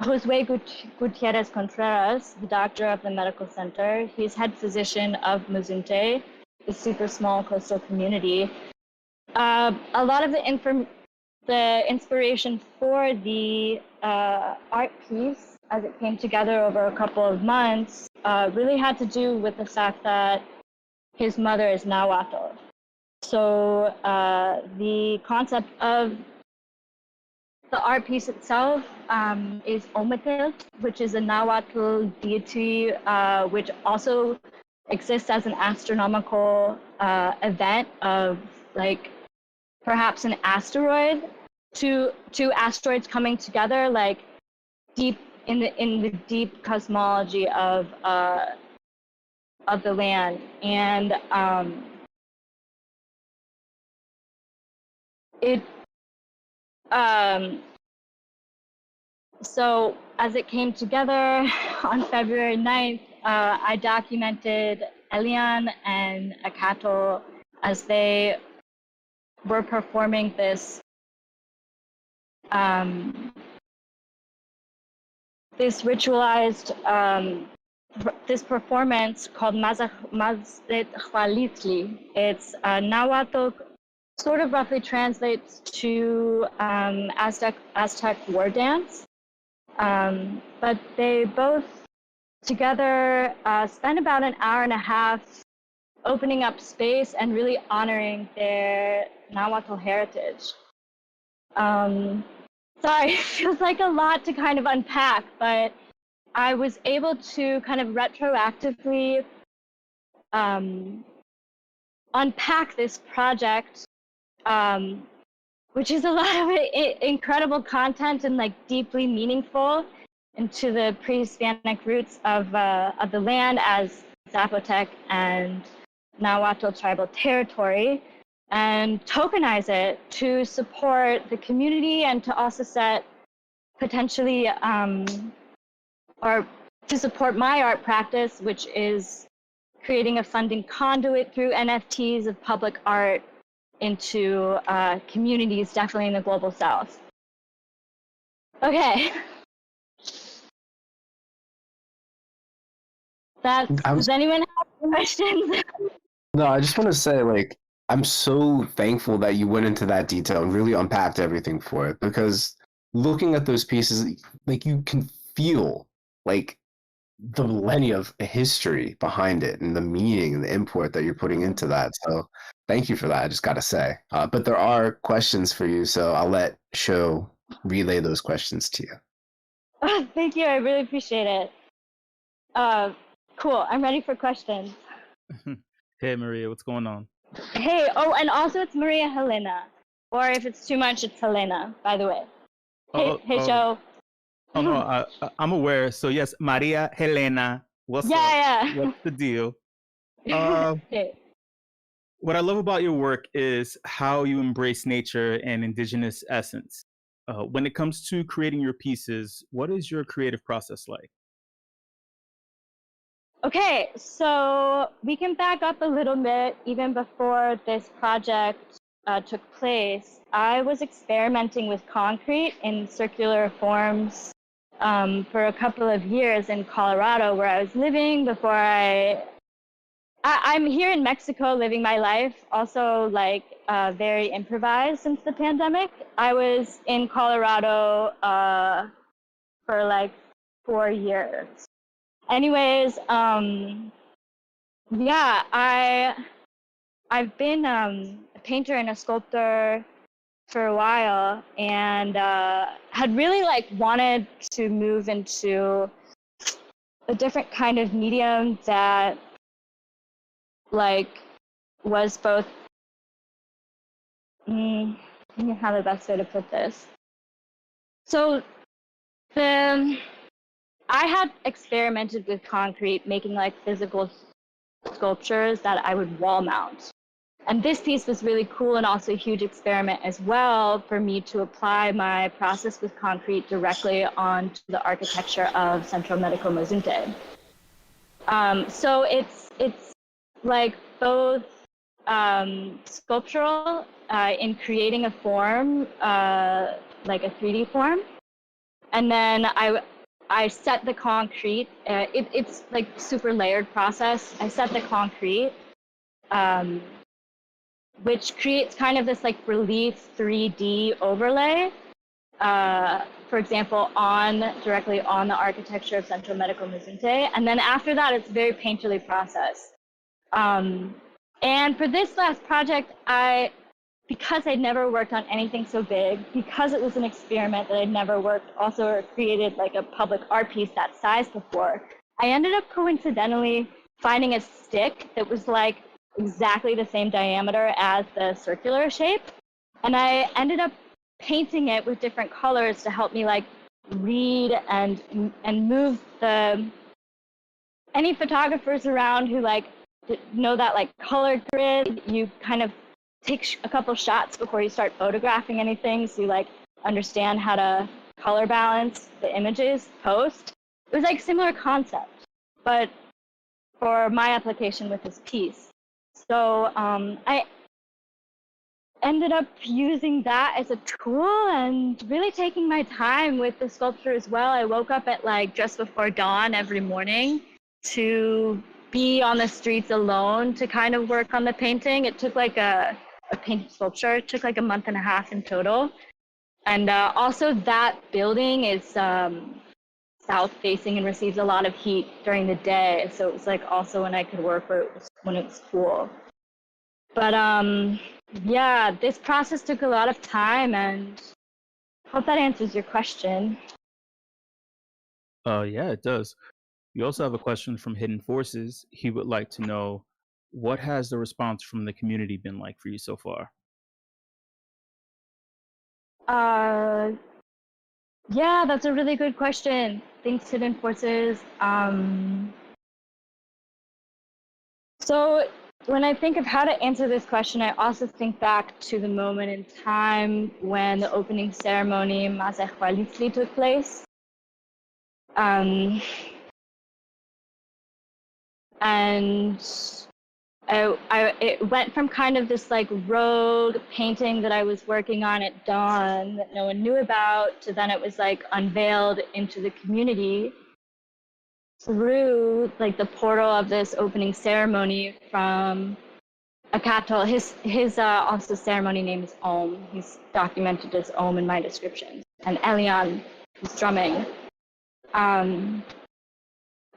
Josue Gutierrez Contreras, the doctor of the medical center, he's head physician of Mazunte, a super small coastal community. A lot of the inspiration for the art piece, as it came together over a couple of months, really had to do with the fact that his mother is Nahuatl. So the concept of the art piece itself is Ometeotl, which is a Nahuatl deity, which also exists as an astronomical event of like perhaps an asteroid, two asteroids coming together, like deep in the deep cosmology of the land, and it. So as it came together on February 9th, I documented Elian and Akato as they were performing this this ritualized this performance called Mazet Khwalitli. It's Nahuatl, sort of roughly translates to Aztec war dance. But they both together spent about an hour and a half opening up space and really honoring their Nahuatl heritage. Sorry, it feels like a lot to kind of unpack, but I was able to kind of retroactively unpack this project, which is a lot of incredible content and like deeply meaningful into the pre-Hispanic roots of the land as Zapotec and Nahuatl tribal territory, and tokenize it to support the community and to also set potentially or to support my art practice, which is creating a funding conduit through NFTs of public art into communities, definitely in the global south. Okay. Does anyone have questions? No, I just want to say, like, I'm so thankful that you went into that detail and really unpacked everything for it, because looking at those pieces, like, you can feel, like, the millennia of history behind it and the meaning and the import that you're putting into that. So thank you for that, I just got to say. But there are questions for you, so I'll let Sho relay those questions to you. Oh, thank you, I really appreciate it. Cool, I'm ready for questions. Hey, Maria, what's going on? Hey, oh, and also it's Maria Helena. Or if it's too much, it's Helena, by the way. Hey, Sho. Oh, no, I'm aware. So, yes, Maria Helena. What's up? Yeah. What's the deal? Okay. What I love about your work is how you embrace nature and indigenous essence. When it comes to creating your pieces, what is your creative process like? Okay, so we can back up a little bit. Even before this project took place, I was experimenting with concrete in circular forms for a couple of years in Colorado, where I was living before I I'm here in Mexico living my life, also like very improvised since the pandemic. I was in Colorado for like 4 years. Anyways, yeah, I've been a painter and a sculptor for a while, and had really like wanted to move into a different kind of medium that like was both I don't know how the best way to put this. So I had experimented with concrete, making like physical sculptures that I would wall mount. And this piece was really cool and also a huge experiment as well for me to apply my process with concrete directly onto the architecture of Centro Medico Mazunte. So it's like both sculptural in creating a form, like a 3D form, and then I set the concrete. It's like super layered process. I set the concrete, which creates kind of this like relief 3D overlay. For example, directly on the architecture of Centro Medico Mazunte, and then after that, it's very painterly process. And for this last project, because I'd never worked on anything so big, because it was an experiment that I'd never worked, also created like a public art piece that size before, I ended up coincidentally finding a stick that was like exactly the same diameter as the circular shape. And I ended up painting it with different colors to help me like read and move any photographers around who like know that like color grid. You kind of take a couple shots before you start photographing anything, so you like understand how to color balance the images post. It was like similar concept, but for my application with this piece. So I ended up using that as a tool and really taking my time with the sculpture as well. I woke up at like just before dawn every morning to be on the streets alone to kind of work on the painting. It took like a painted sculpture. It took like a month and a half in total. And also that building is south facing and receives a lot of heat during the day. So it was like also when I could work when it was cool. But yeah, this process took a lot of time, and hope that answers your question. Yeah, it does. We also have a question from Hidden Forces. He would like to know, what has the response from the community been like for you so far? Yeah, that's a really good question. Thanks, Hidden Forces. So when I think of how to answer this question, I also think back to the moment in time when the opening ceremony Mazahwalitli took place. And it went from kind of this like rogue painting that I was working on at dawn that no one knew about to then it was like unveiled into the community through like the portal of this opening ceremony from Akato. His also ceremony name is Om. He's documented as Om in my description. And Elian, who's drumming.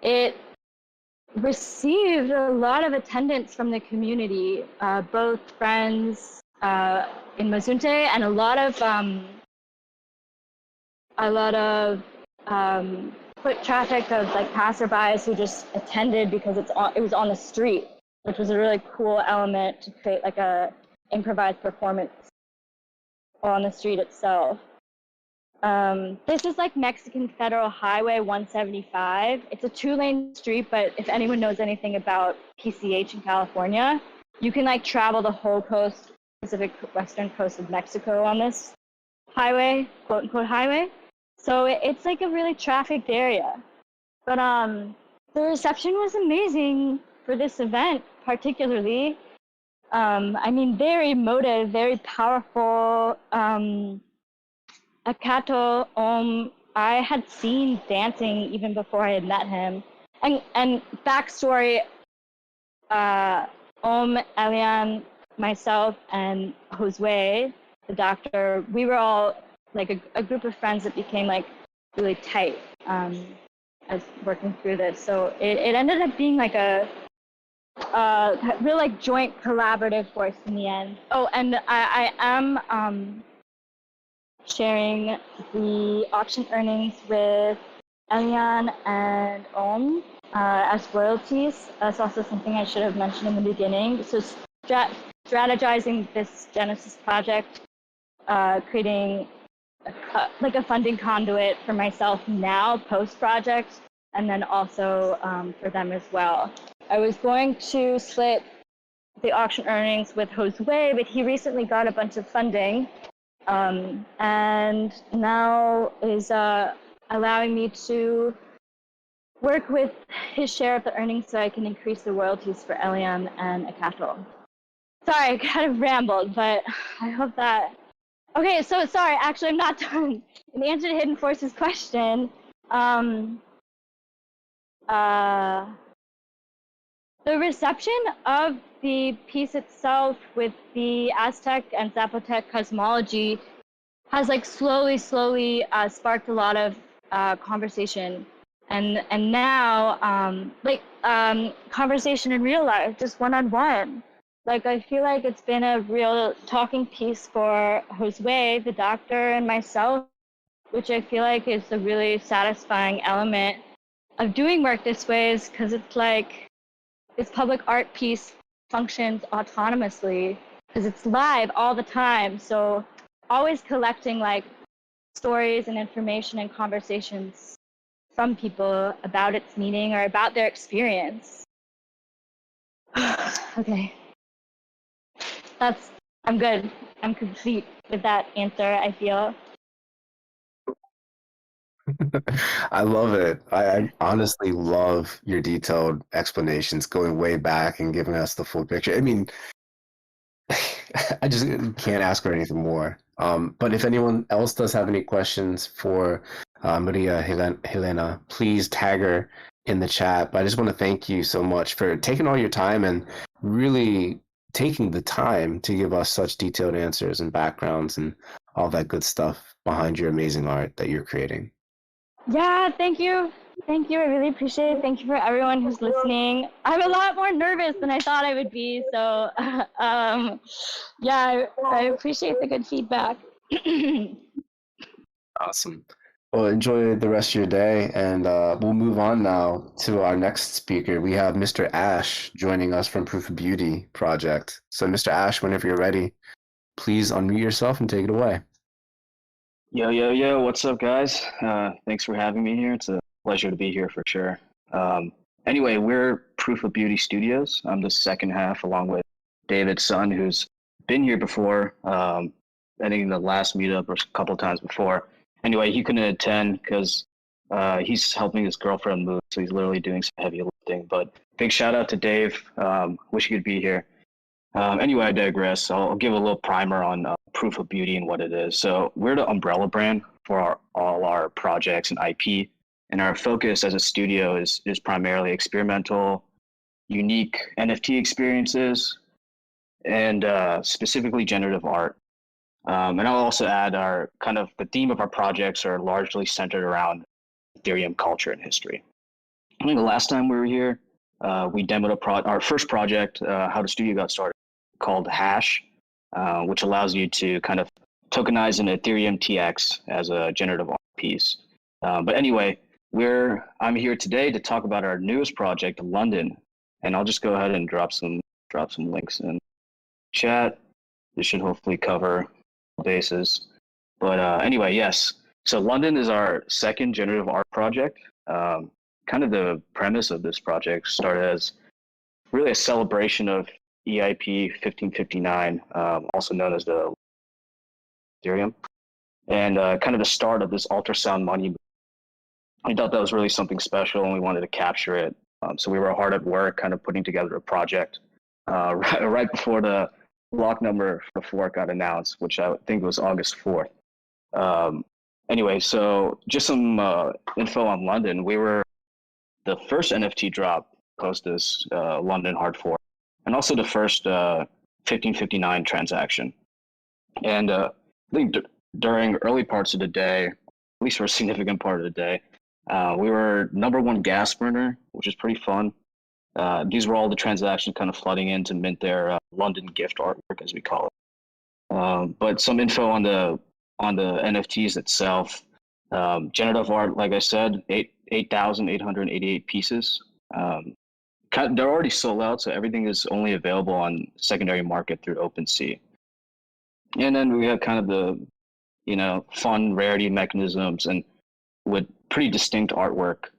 It received a lot of attendance from the community, both friends in Mazunte and a lot of foot traffic of like passerbys who just attended because it was on the street, which was a really cool element to create like a improvised performance on the street itself. This is like Mexican Federal Highway 175. It's a 2-lane street, but if anyone knows anything about PCH in California, you can like travel the whole coast, Pacific Western coast of Mexico on this highway, quote unquote highway. So it's like a really trafficked area. But the reception was amazing for this event, particularly. I mean, very emotive, very powerful. Akato, I had seen dancing even before I had met him. And backstory, Elian, myself, and Josue, the doctor, we were all like a group of friends that became like really tight as working through this. So it ended up being like a real like joint collaborative force in the end. Oh, and I am sharing the auction earnings with Elian and as royalties. That's also something I should have mentioned in the beginning. So strategizing this Genesis project, creating like a funding conduit for myself now post-project, and then also for them as well. I was going to split the auction earnings with Josue, but he recently got a bunch of funding, and now is allowing me to work with his share of the earnings so I can increase the royalties for Elian and Akato. Sorry, I kind of rambled, but I hope that... Okay, so sorry, actually I'm not done. In answer to Hidden Force's question, the reception of the piece itself with the Aztec and Zapotec cosmology has like slowly sparked a lot of conversation, and now conversation in real life, just one-on-one. Like I feel like it's been a real talking piece for Josue, the doctor, and myself, which I feel like is a really satisfying element of doing work this way, is because it's like this public art piece functions autonomously because it's live all the time. So always collecting like stories and information and conversations from people about its meaning or about their experience. Okay. I'm good. I'm complete with that answer, I feel. I love it. I honestly love your detailed explanations, going way back and giving us the full picture. I mean, I just can't ask for anything more. But if anyone else does have any questions for Maria Helena, please tag her in the chat. But I just want to thank you so much for taking all your time and really taking the time to give us such detailed answers and backgrounds and all that good stuff behind your amazing art that you're creating. Yeah, thank you. Thank you. I really appreciate it. Thank you for everyone who's listening. I'm a lot more nervous than I thought I would be. So, yeah, I appreciate the good feedback. Awesome. Well, enjoy the rest of your day, and we'll move on now to our next speaker. We have Mr. Ash joining us from Proof of Beauty project. So, Mr. Ash, whenever you're ready, please unmute yourself and take it away. Yo, what's up, guys? Thanks for having me here. It's a pleasure to be here for sure. Anyway, we're Proof of Beauty Studios. I'm the second half, along with David's son, who's been here before. I think the last meetup or a couple of times before. Anyway, he couldn't attend because he's helping his girlfriend move, so he's literally doing some heavy lifting. But big shout out to Dave. Wish he could be here. Anyway, I digress. I'll give a little primer on Proof of Beauty and what it is. So we're the umbrella brand for all our projects and IP, and our focus as a studio is primarily experimental, unique NFT experiences, and specifically generative art. And I'll also add our kind of the theme of our projects are largely centered around Ethereum culture and history. I think the last time we were here, we demoed our first project, how the studio got started, called Hash, which allows you to kind of tokenize an Ethereum TX as a generative art piece. But anyway, I'm here today to talk about our newest project, London, and I'll just go ahead and drop some links in chat. This should hopefully cover bases. But anyway, yes. So London is our second generative art project. Kind of the premise of this project started as really a celebration of EIP 1559, also known as the Ethereum, and kind of the start of this ultrasound money. We thought that was really something special, and we wanted to capture it. So we were hard at work, kind of putting together a project right before the block number for the fork got announced, which I think was August 4th. Anyway, so just some info on London. We were the first NFT drop post this London hard fork, and also the first 1559 transaction. And I think during early parts of the day, at least for a significant part of the day, we were #1 gas burner, which is pretty fun. These were all the transactions kind of flooding in to mint their London gift artwork, as we call it. But some info on the NFTs itself. Generative art, like I said, 8,888 pieces. They're already sold out, so everything is only available on secondary market through OpenSea. And then we have kind of the, fun rarity mechanisms and with pretty distinct artwork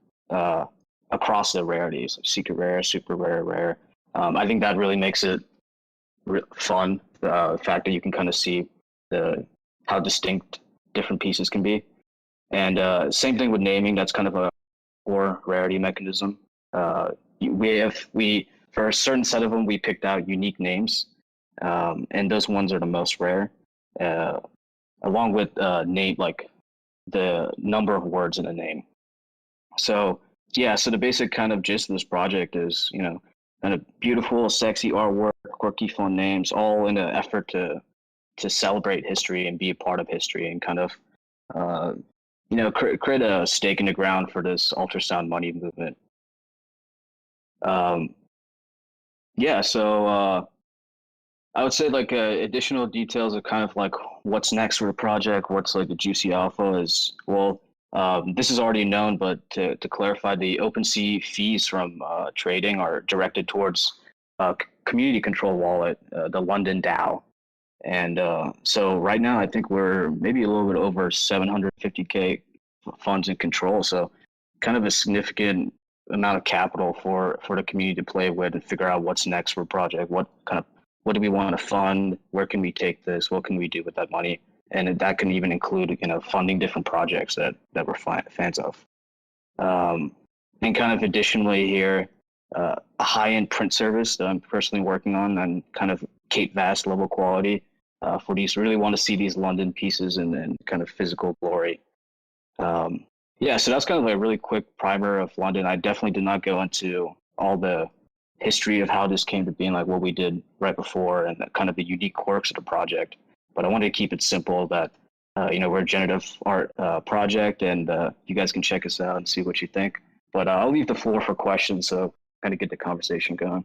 across the rarities, secret rare, super rare, rare. I think that really makes it fun. The fact that you can kind of see how distinct different pieces can be. And same thing with naming. That's kind of a core rarity mechanism. We for a certain set of them, we picked out unique names, and those ones are the most rare, along with name, like the number of words in a name. So yeah, so the basic kind of gist of this project is, kind of beautiful, sexy artwork, quirky, fun names, all in an effort to celebrate history and be a part of history and kind of, create a stake in the ground for this ultrasound money movement. So I would say like additional details of kind of like what's next for the project, what's like the juicy alpha is, well, this is already known, but to clarify, the OpenSea fees from trading are directed towards community control wallet, the London DAO. And so right now, I think we're maybe a little bit over 750K funds in control. So kind of a significant amount of capital for the community to play with and figure out what's next for a project. What do we want to fund? Where can we take this? What can we do with that money? And that can even include, funding different projects that we're fans of. And kind of additionally here, a high-end print service that I'm personally working on and kind of Kate Vast level quality for these. Really want to see these London pieces and kind of physical glory. So that's kind of like a really quick primer of London. I definitely did not go into all the history of how this came to being, like what we did right before and kind of the unique quirks of the project. But I wanted to keep it simple that, we're a generative art project and you guys can check us out and see what you think. But I'll leave the floor for questions, so kind of get the conversation going.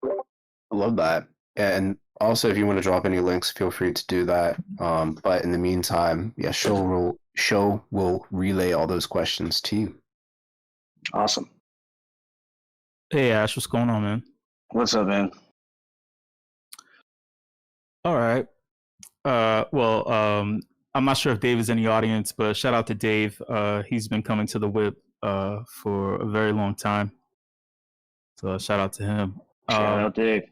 I love that. And also, if you want to drop any links, feel free to do that. But in the meantime, show will relay all those questions to you. Awesome. Hey Ash, what's going on, man? What's up, man? All right. I'm not sure if Dave is in the audience, but shout out to Dave. He's been coming to the WIP for a very long time. So shout out to him. Shout out Dave.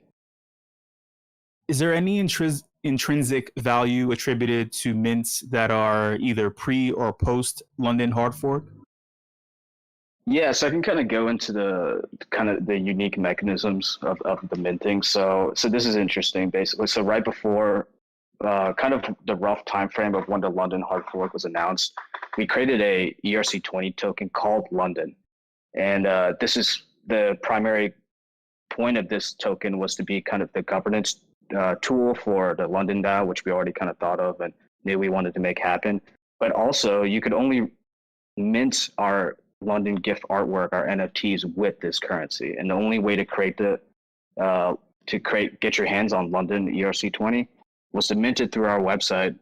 Is there any intrinsic value attributed to mints that are either pre or post London hard fork? Yeah, so I can kind of go into the unique mechanisms of the minting. So this is interesting, basically. So right before kind of the rough time frame of when the London hard fork was announced, we created a ERC20 token called London. And this is the primary point of this token was to be kind of the governance tool for the London DAO, which we already kind of thought of and knew we wanted to make happen. But also you could only mint our London gift artwork, our NFTs, with this currency. And the only way to get your hands on London ERC20 was to mint it through our website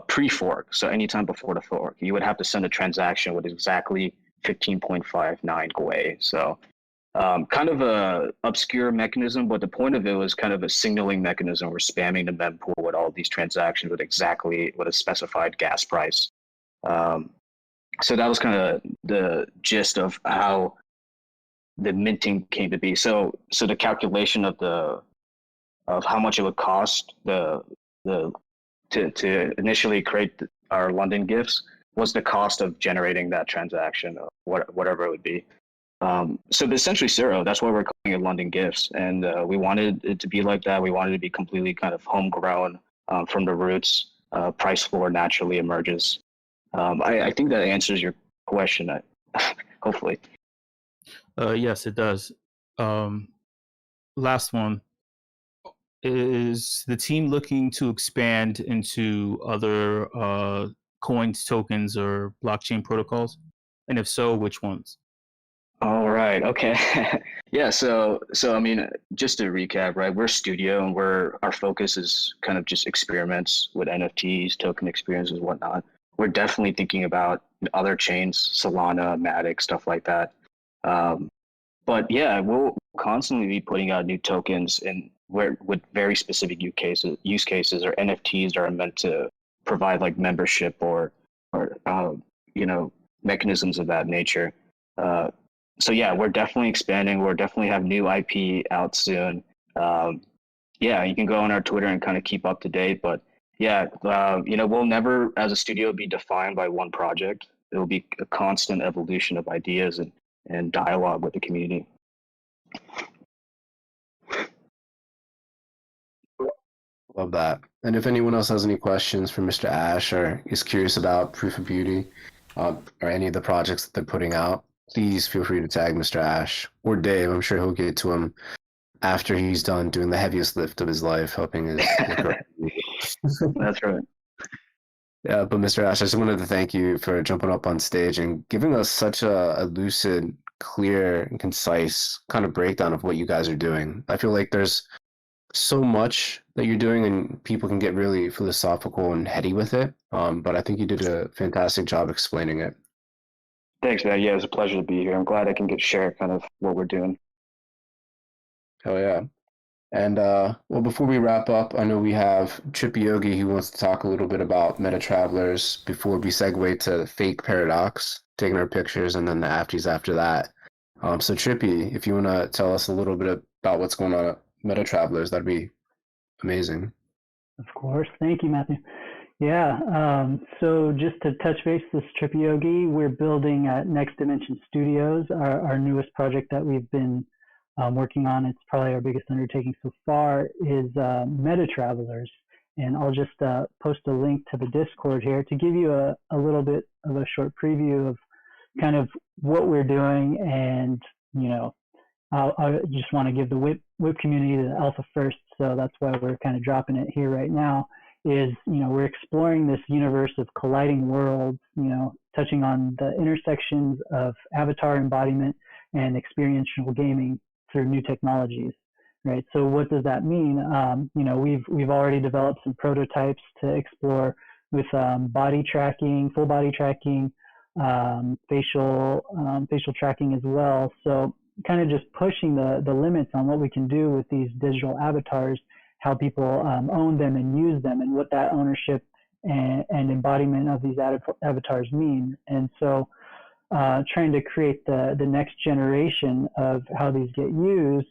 pre-fork. So anytime before the fork, you would have to send a transaction with exactly 15.59 GUI. So kind of a obscure mechanism, but the point of it was kind of a signaling mechanism. We're spamming the mempool with all these transactions with a specified gas price. So that was kind of the gist of how the minting came to be. So the calculation of how much it would cost to initially create our London gifts was the cost of generating that transaction, or whatever it would be. So essentially zero. That's why we're calling it London gifts, and we wanted it to be like that. We wanted it to be completely kind of homegrown from the roots. Price floor naturally emerges. I think that answers your question, hopefully. Yes, it does. Last one. Is the team looking to expand into other coins, tokens, or blockchain protocols? And if so, which ones? All right. Okay. Yeah. So I mean, just to recap, right? We're a studio, and our focus is kind of just experiments with NFTs, token experiences, whatnot. We're definitely thinking about other chains, Solana, Matic, stuff like that. Um, but yeah, we'll constantly be putting out new tokens and where with very specific use cases or NFTs that are meant to provide like membership or you know mechanisms of that nature. Uh, so yeah, we're definitely expanding. We're definitely have new IP out soon. Um, yeah, you can go on our Twitter and kind of keep up to date. But yeah, we'll never, as a studio, be defined by one project. It will be a constant evolution of ideas and dialogue with the community. Love that. And if anyone else has any questions for Mr. Ash or is curious about Proof of Beauty or any of the projects that they're putting out, please feel free to tag Mr. Ash or Dave. I'm sure he'll get to him after he's done doing the heaviest lift of his life, helping his. That's right. Yeah, but Mr. Ash, I just wanted to thank you for jumping up on stage and giving us such a lucid, clear, and concise kind of breakdown of what you guys are doing. I feel like there's so much that you're doing and people can get really philosophical and heady with it. But I think you did a fantastic job explaining it. Thanks, man. Yeah, it's a pleasure to be here. I'm glad I can share kind of what we're doing. Hell yeah. And well, before we wrap up, I know we have Trippy Yogi who wants to talk a little bit about Meta Travelers before we segue to Fake Paradox, taking our pictures, and then the afties after that. So Trippy, if you want to tell us a little bit about what's going on at Meta Travelers, that'd be amazing. Of course. Thank you, Matthew. Yeah. So just to touch base, this Trippy Yogi, we're building at Next Dimension Studios, our newest project that we've been working on. It's probably our biggest undertaking so far is Meta Travelers. And I'll just post a link to the Discord here to give you a little bit of a short preview of kind of what we're doing. And, I just want to give the WIP community the alpha first. So that's why we're kind of dropping it here right now is, we're exploring this universe of colliding worlds, touching on the intersections of avatar embodiment and experiential gaming through new technologies, right? So what does that mean? We've already developed some prototypes to explore with body tracking, full body tracking, facial tracking as well. So kind of just pushing the limits on what we can do with these digital avatars, how people own them and use them, and what that ownership and embodiment of these avatars mean. And so trying to create the next generation of how these get used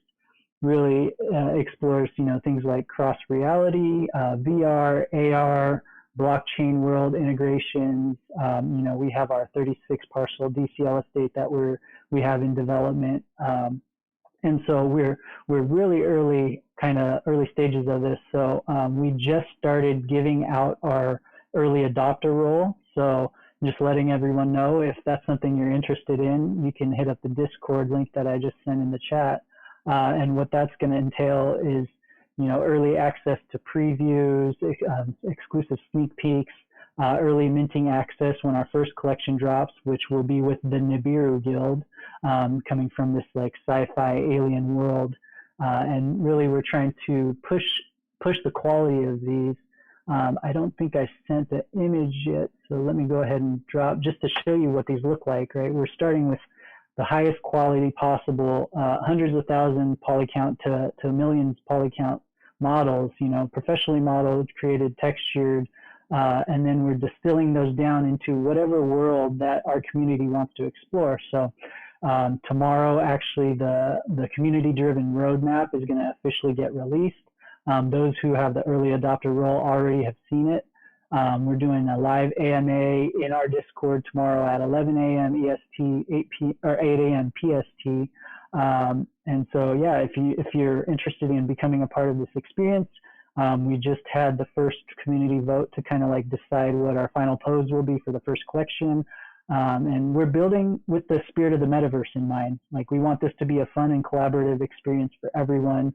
really explores, things like cross reality, VR, AR, blockchain world integrations. We have our 36 parcel DCL estate that we have in development. And so we're really early stages of this. So we just started giving out our early adopter role. So just letting everyone know if that's something you're interested in, you can hit up the Discord link that I just sent in the chat. And what that's going to entail is, early access to previews, exclusive sneak peeks, early minting access when our first collection drops, which will be with the Nibiru Guild, coming from this like sci-fi alien world. And really we're trying to push the quality of these. I don't think I sent the image yet, so let me go ahead and drop just to show you what these look like, right? We're starting with the highest quality possible, hundreds of thousands polycount to millions polycount models, professionally modeled, created, textured, and then we're distilling those down into whatever world that our community wants to explore. So tomorrow, actually, the community-driven roadmap is going to officially get released. Those who have the early adopter role already have seen it. We're doing a live AMA in our Discord tomorrow at 11 a.m. EST, 8 a.m. PST. And so, yeah, if you're interested in becoming a part of this experience, we just had the first community vote to kind of like decide what our final pose will be for the first collection. And we're building with the spirit of the metaverse in mind. Like, we want this to be a fun and collaborative experience for everyone,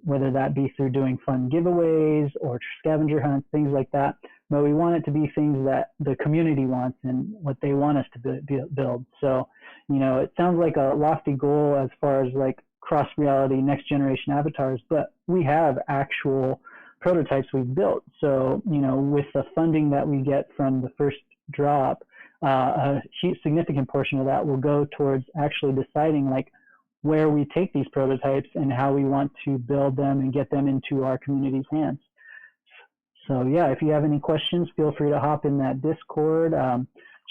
whether that be through doing fun giveaways or scavenger hunts, things like that. But we want it to be things that the community wants and what they want us to build. So, it sounds like a lofty goal as far as like cross reality, next generation avatars, but we have actual prototypes we've built. So, with the funding that we get from the first drop, a significant portion of that will go towards actually deciding like where we take these prototypes and how we want to build them and get them into our community's hands. So yeah, if you have any questions, feel free to hop in that Discord,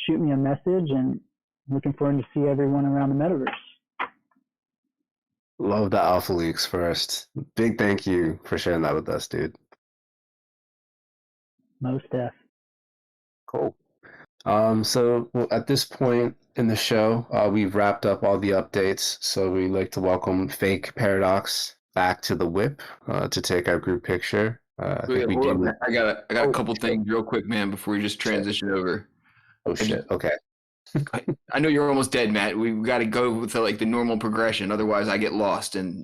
shoot me a message, and looking forward to see everyone around the metaverse. Love the Alpha Leaks first. Big thank you for sharing that with us, dude. Most def. Cool. So at this point in the show, we've wrapped up all the updates. So we'd like to welcome Fake Paradox back to the WIP to take our group picture. Wait, hold up, man. I got a couple things real quick, man, before we just transition over. Oh shit. Okay. I know you're almost dead, Matt. We got to go with the normal progression. Otherwise, I get lost, and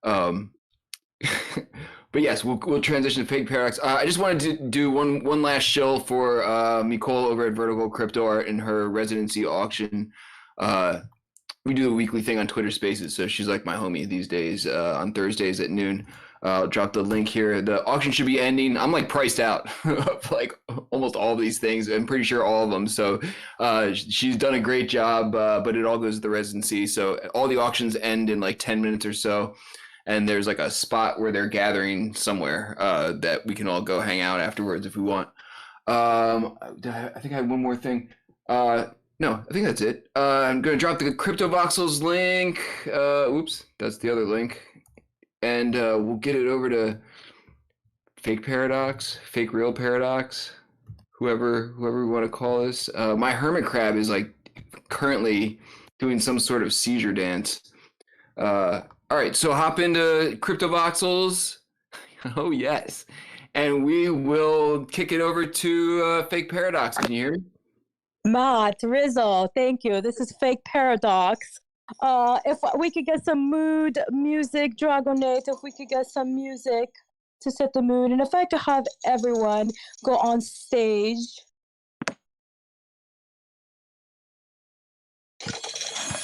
but yes, we'll transition to Fake Paradox. I just wanted to do one last shill for Nicole over at Vertical Crypto Art and her residency auction. We do a weekly thing on Twitter Spaces, so she's like my homie these days. On Thursdays at noon. I'll drop the link here. The auction should be ending. I'm like priced out of like almost all of these things. I'm pretty sure all of them. So she's done a great job, but it all goes to the residency. So all the auctions end in like 10 minutes or so. And there's like a spot where they're gathering somewhere that we can all go hang out afterwards if we want. I think I have one more thing. No, I think that's it. I'm going to drop the CryptoVoxels link. Oops, that's the other link. And we'll get it over to Fake Paradox, Fake Real Paradox, whoever we want to call this. My hermit crab is like currently doing some sort of seizure dance. All right, so hop into CryptoVoxels. Oh yes, and we will kick it over to Fake Paradox. Can you hear me? Matt, Rizzo, thank you. This is Fake Paradox. If we could get some mood music, Dragonate, if we could get some music to set the mood, and if I could have everyone go on stage.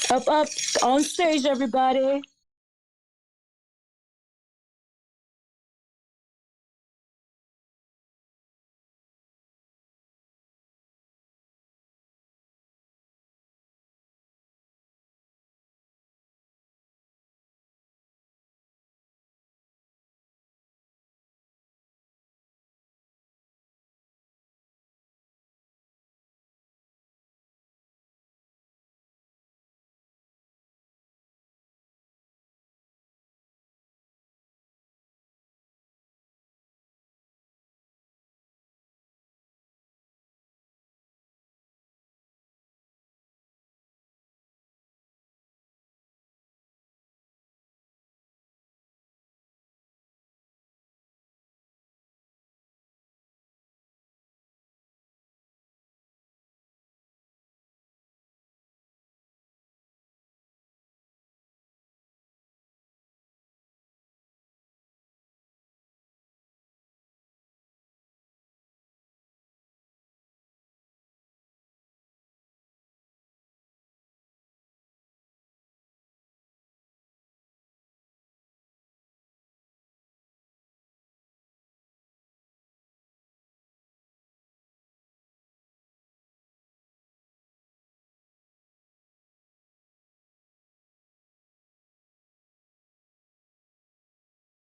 Up, on stage, everybody.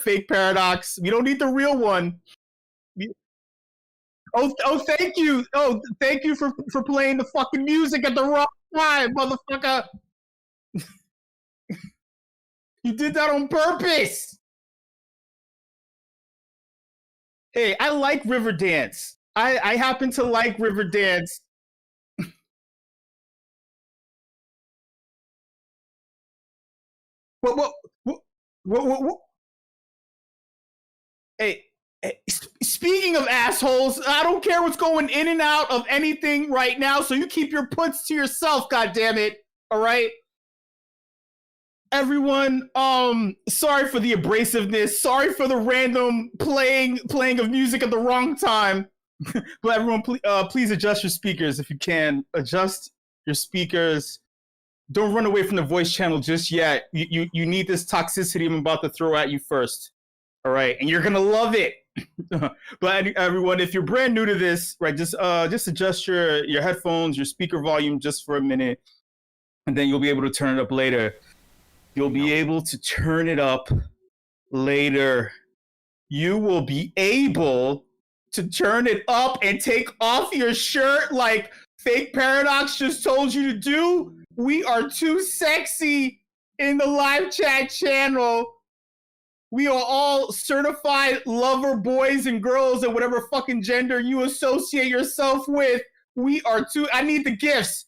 Fake Paradox. We don't need the real one. Oh, thank you. Oh, thank you for playing the fucking music at the wrong time, motherfucker. You did that on purpose. Hey, I like Riverdance. I happen to like Riverdance. What? Hey, Speaking of assholes, I don't care what's going in and out of anything right now, so you keep your puts to yourself, goddammit. All right? Everyone, sorry for the abrasiveness. Sorry for the random playing of music at the wrong time. But everyone, please adjust your speakers if you can. Adjust your speakers. Don't run away from the voice channel just yet. You need this toxicity I'm about to throw at you first. All right, and you're gonna love it. But everyone, if you're brand new to this, right, just adjust your headphones, your speaker volume just for a minute, and then you'll be able to turn it up later. You'll be able to turn it up later. You will be able to turn it up and take off your shirt like Fake Paradox just told you to do. We are too sexy in the live chat channel. We are all certified lover boys and girls and whatever fucking gender you associate yourself with. We are too. I need the gifts.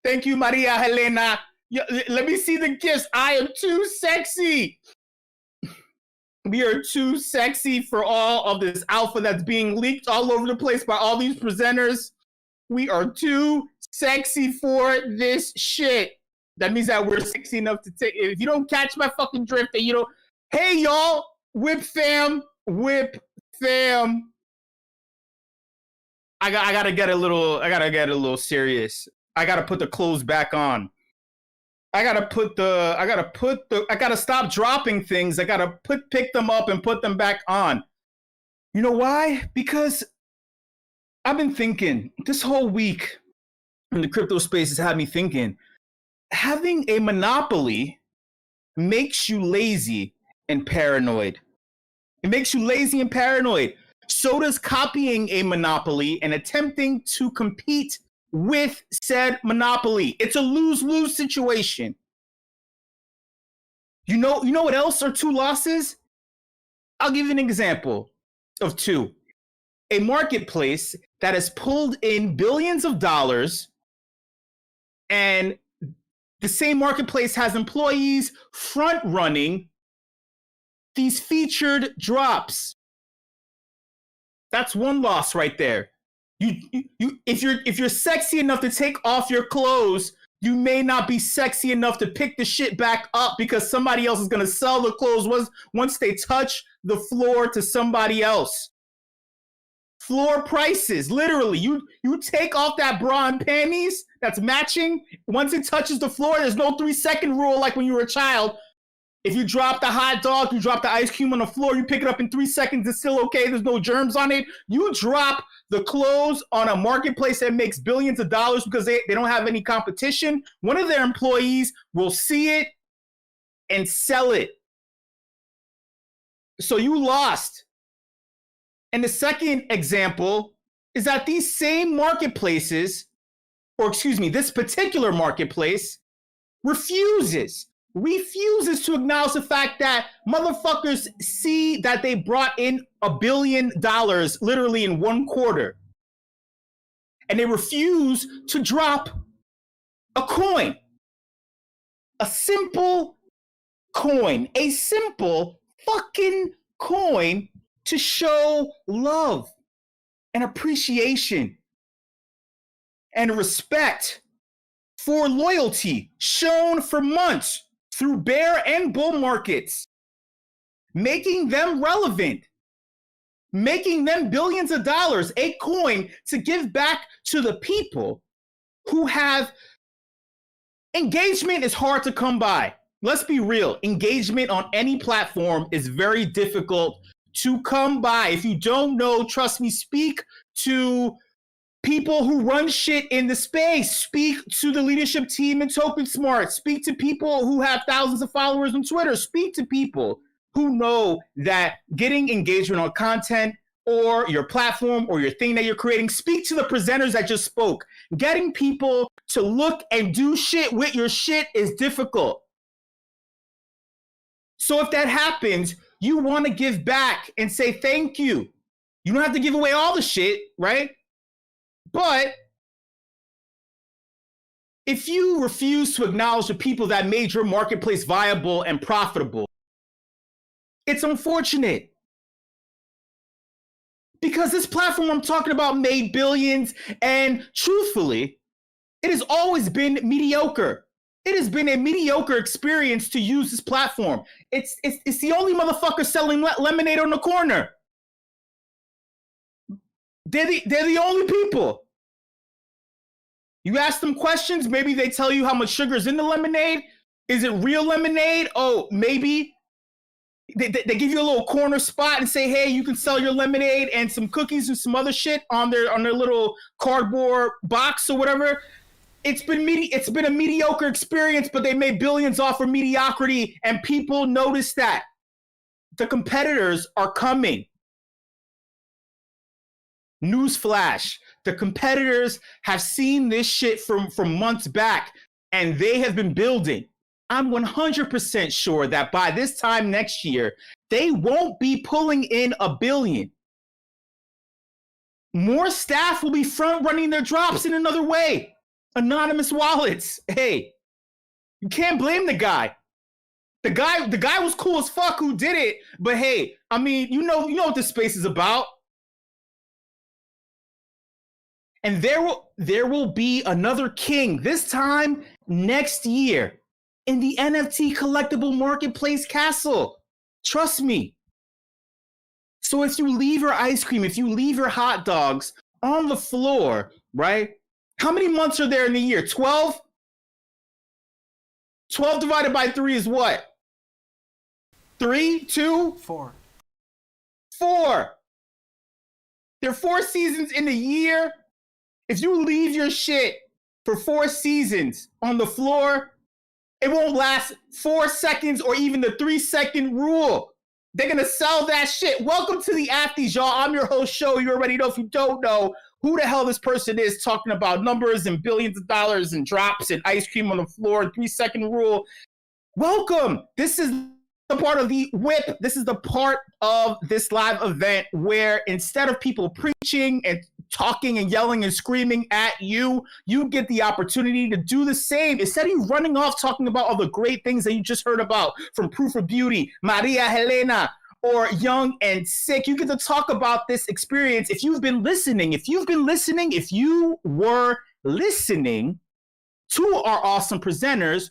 Thank you, Maria Helena. Let me see the gifts. I am too sexy. We are too sexy for all of this alpha that's being leaked all over the place by all these presenters. We are too sexy for this shit. That means that we're sexy enough to take. If you don't catch my fucking drift, then you don't. Hey y'all, WIP fam. I gotta get a little serious. I gotta put the clothes back on. I gotta stop dropping things. I gotta pick them up and put them back on. You know why? Because I've been thinking this whole week in the crypto space has had me thinking, having a monopoly makes you lazy and paranoid. It makes you lazy and paranoid. So does copying a monopoly and attempting to compete with said monopoly. It's a lose-lose situation. You know what else are two losses? I'll give you an example of two. A marketplace that has pulled in billions of dollars, and the same marketplace has employees front-running these featured drops. That's one loss right there. If you're sexy enough to take off your clothes, you may not be sexy enough to pick the shit back up because somebody else is gonna sell the clothes once they touch the floor to somebody else. Floor prices, literally. You take off that bra and panties that's matching. Once it touches the floor, there's no 3-second rule like when you were a child. If you drop the hot dog, you drop the ice cream on the floor, you pick it up in 3 seconds, it's still okay, there's no germs on it. You drop the clothes on a marketplace that makes billions of dollars because they don't have any competition. One of their employees will see it and sell it. So you lost. And the second example is that these same marketplaces, this particular marketplace refuses to acknowledge the fact that motherfuckers see that they brought in $1 billion literally in 1 quarter. And they refuse to drop a coin. A simple coin. A simple fucking coin to show love and appreciation and respect for loyalty shown for months through bear and bull markets, making them relevant, making them billions of dollars, a coin to give back to the people who have engagement is hard to come by. Let's be real. Engagement on any platform is very difficult to come by. If you don't know, trust me, speak to people who run shit in the space. Speak to the leadership team in Token Smart. Speak to people who have thousands of followers on Twitter. Speak to people who know that getting engagement on content or your platform or your thing that you're creating. Speak to the presenters that just spoke. Getting people to look and do shit with your shit is difficult. So if that happens, you want to give back and say thank you. You don't have to give away all the shit, right? But if you refuse to acknowledge the people that made your marketplace viable and profitable, it's unfortunate. Because this platform I'm talking about made billions, and truthfully, it has always been mediocre. It has been a mediocre experience to use this platform. It's the only motherfucker selling lemonade on the corner. They're the only people. You ask them questions, maybe they tell you how much sugar is in the lemonade. Is it real lemonade? Oh, maybe. They give you a little corner spot and say, hey, you can sell your lemonade and some cookies and some other shit on their little cardboard box or whatever. It's been a mediocre experience, but they made billions off of mediocrity, and people notice that. The competitors are coming. Newsflash. The competitors have seen this shit from months back, and they have been building. I'm 100% sure that by this time next year, they won't be pulling in $1 billion. More staff will be front running their drops in another way. Anonymous wallets. Hey, you can't blame the guy. The guy was cool as fuck who did it, but hey, I mean, you know what this space is about. And there will be another king, this time next year, in the NFT collectible marketplace castle. Trust me. So if you leave your ice cream, if you leave your hot dogs on the floor, right? How many months are there in the year? 12? 12 divided by 3 is what? 3? 2? 4. 4. There are 4 seasons in a year. If you leave your shit for 4 seasons on the floor, it won't last 4 seconds or even the 3-second rule. They're going to sell that shit. Welcome to the Afties, y'all. I'm your host, Show. You already know. If you don't know who the hell this person is talking about numbers and billions of dollars and drops and ice cream on the floor and 3-second rule, welcome. This is the part of the WIP. This is the part of this live event where instead of people preaching and talking and yelling and screaming at you, you get the opportunity to do the same. Instead of you running off talking about all the great things that you just heard about from Proof of Beauty, Maria Helena, or Young and Sick, you get to talk about this experience. If you were listening to our awesome presenters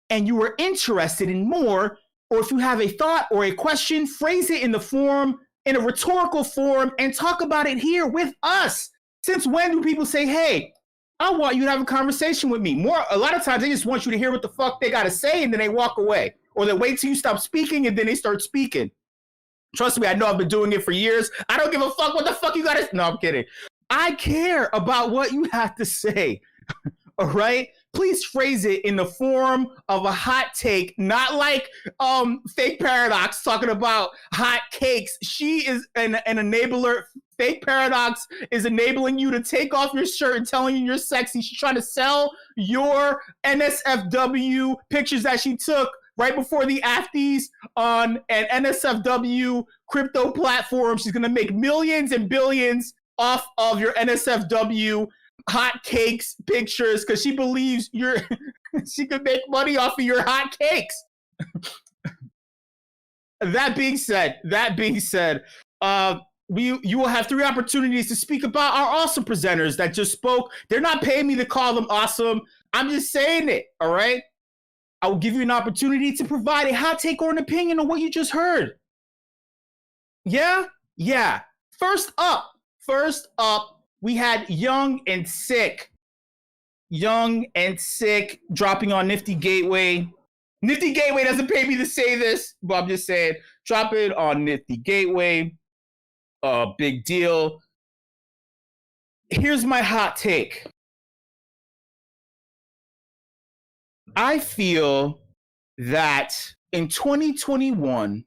and you were interested in more, or if you have a thought or a question, phrase it in a rhetorical form and talk about it here with us. Since when do people say, hey, I want you to have a conversation with me? A lot of times they just want you to hear what the fuck they got to say and then they walk away. Or they wait till you stop speaking and then they start speaking. Trust me, I know I've been doing it for years. I don't give a fuck what the fuck you got to... No, I'm kidding. I care about what you have to say. All right? Please phrase it in the form of a hot take, not like Fake Paradox talking about hot cakes. She is an enabler. Fake Paradox is enabling you to take off your shirt and telling you you're sexy. She's trying to sell your NSFW pictures that she took right before the Afties on an NSFW crypto platform. She's going to make millions and billions off of your NSFW hot cakes pictures because she believes she could make money off of your hot cakes. That being said, you will have 3 opportunities to speak about our awesome presenters that just spoke. They're not paying me to call them awesome. I'm just saying it, all right? I will give you an opportunity to provide a hot take or an opinion on what you just heard. Yeah? First up, we had Young and Sick. Young and Sick dropping on Nifty Gateway. Nifty Gateway doesn't pay me to say this, but I'm just saying, drop it on Nifty Gateway. Big deal. Here's my hot take. I feel that in 2021,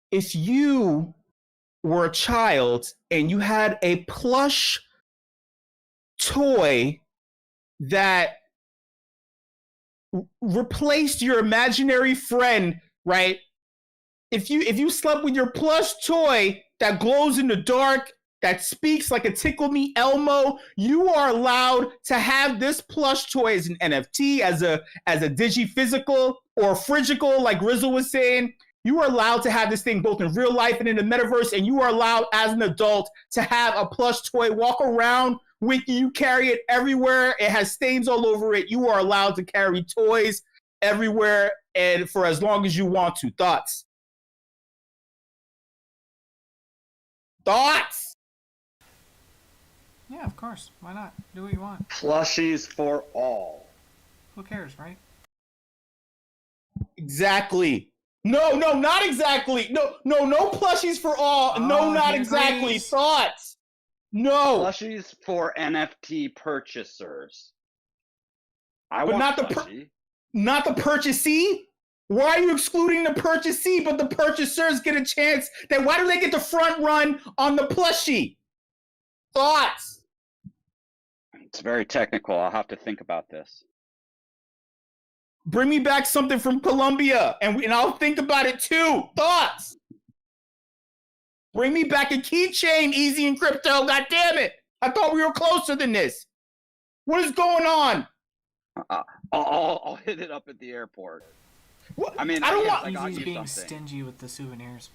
if you were a child and you had a plush toy that replaced your imaginary friend, right? If you slept with your plush toy that glows in the dark, that speaks like a Tickle Me Elmo, you are allowed to have this plush toy as an NFT, as a digiphysical or frigical, like Rizzo was saying. You are allowed to have this thing both in real life and in the metaverse, and you are allowed as an adult to have a plush toy walk around with you. You carry it everywhere. It has stains all over it. You are allowed to carry toys everywhere and for as long as you want to. Thoughts? Thoughts? Yeah, of course. Why not? Do what you want. Plushies for all. Who cares, right? Exactly. No, not exactly. No plushies for all. No, not exactly. Agrees. Thoughts? No. Plushies for NFT purchasers. I But want not the plushie. Not the purchasee? Why are you excluding the purchasee, but the purchasers get a chance? Then why do they get the front run on the plushie? Thoughts? It's very technical. I'll have to think about this. Bring me back something from Colombia, and I'll think about it too. Thoughts? Bring me back a keychain, Easy and Crypto. God damn it! I thought we were closer than this. What is going on? I'll hit it up at the airport. What? I mean, I don't want. I got Easy's you being something. stingy with the souvenirs.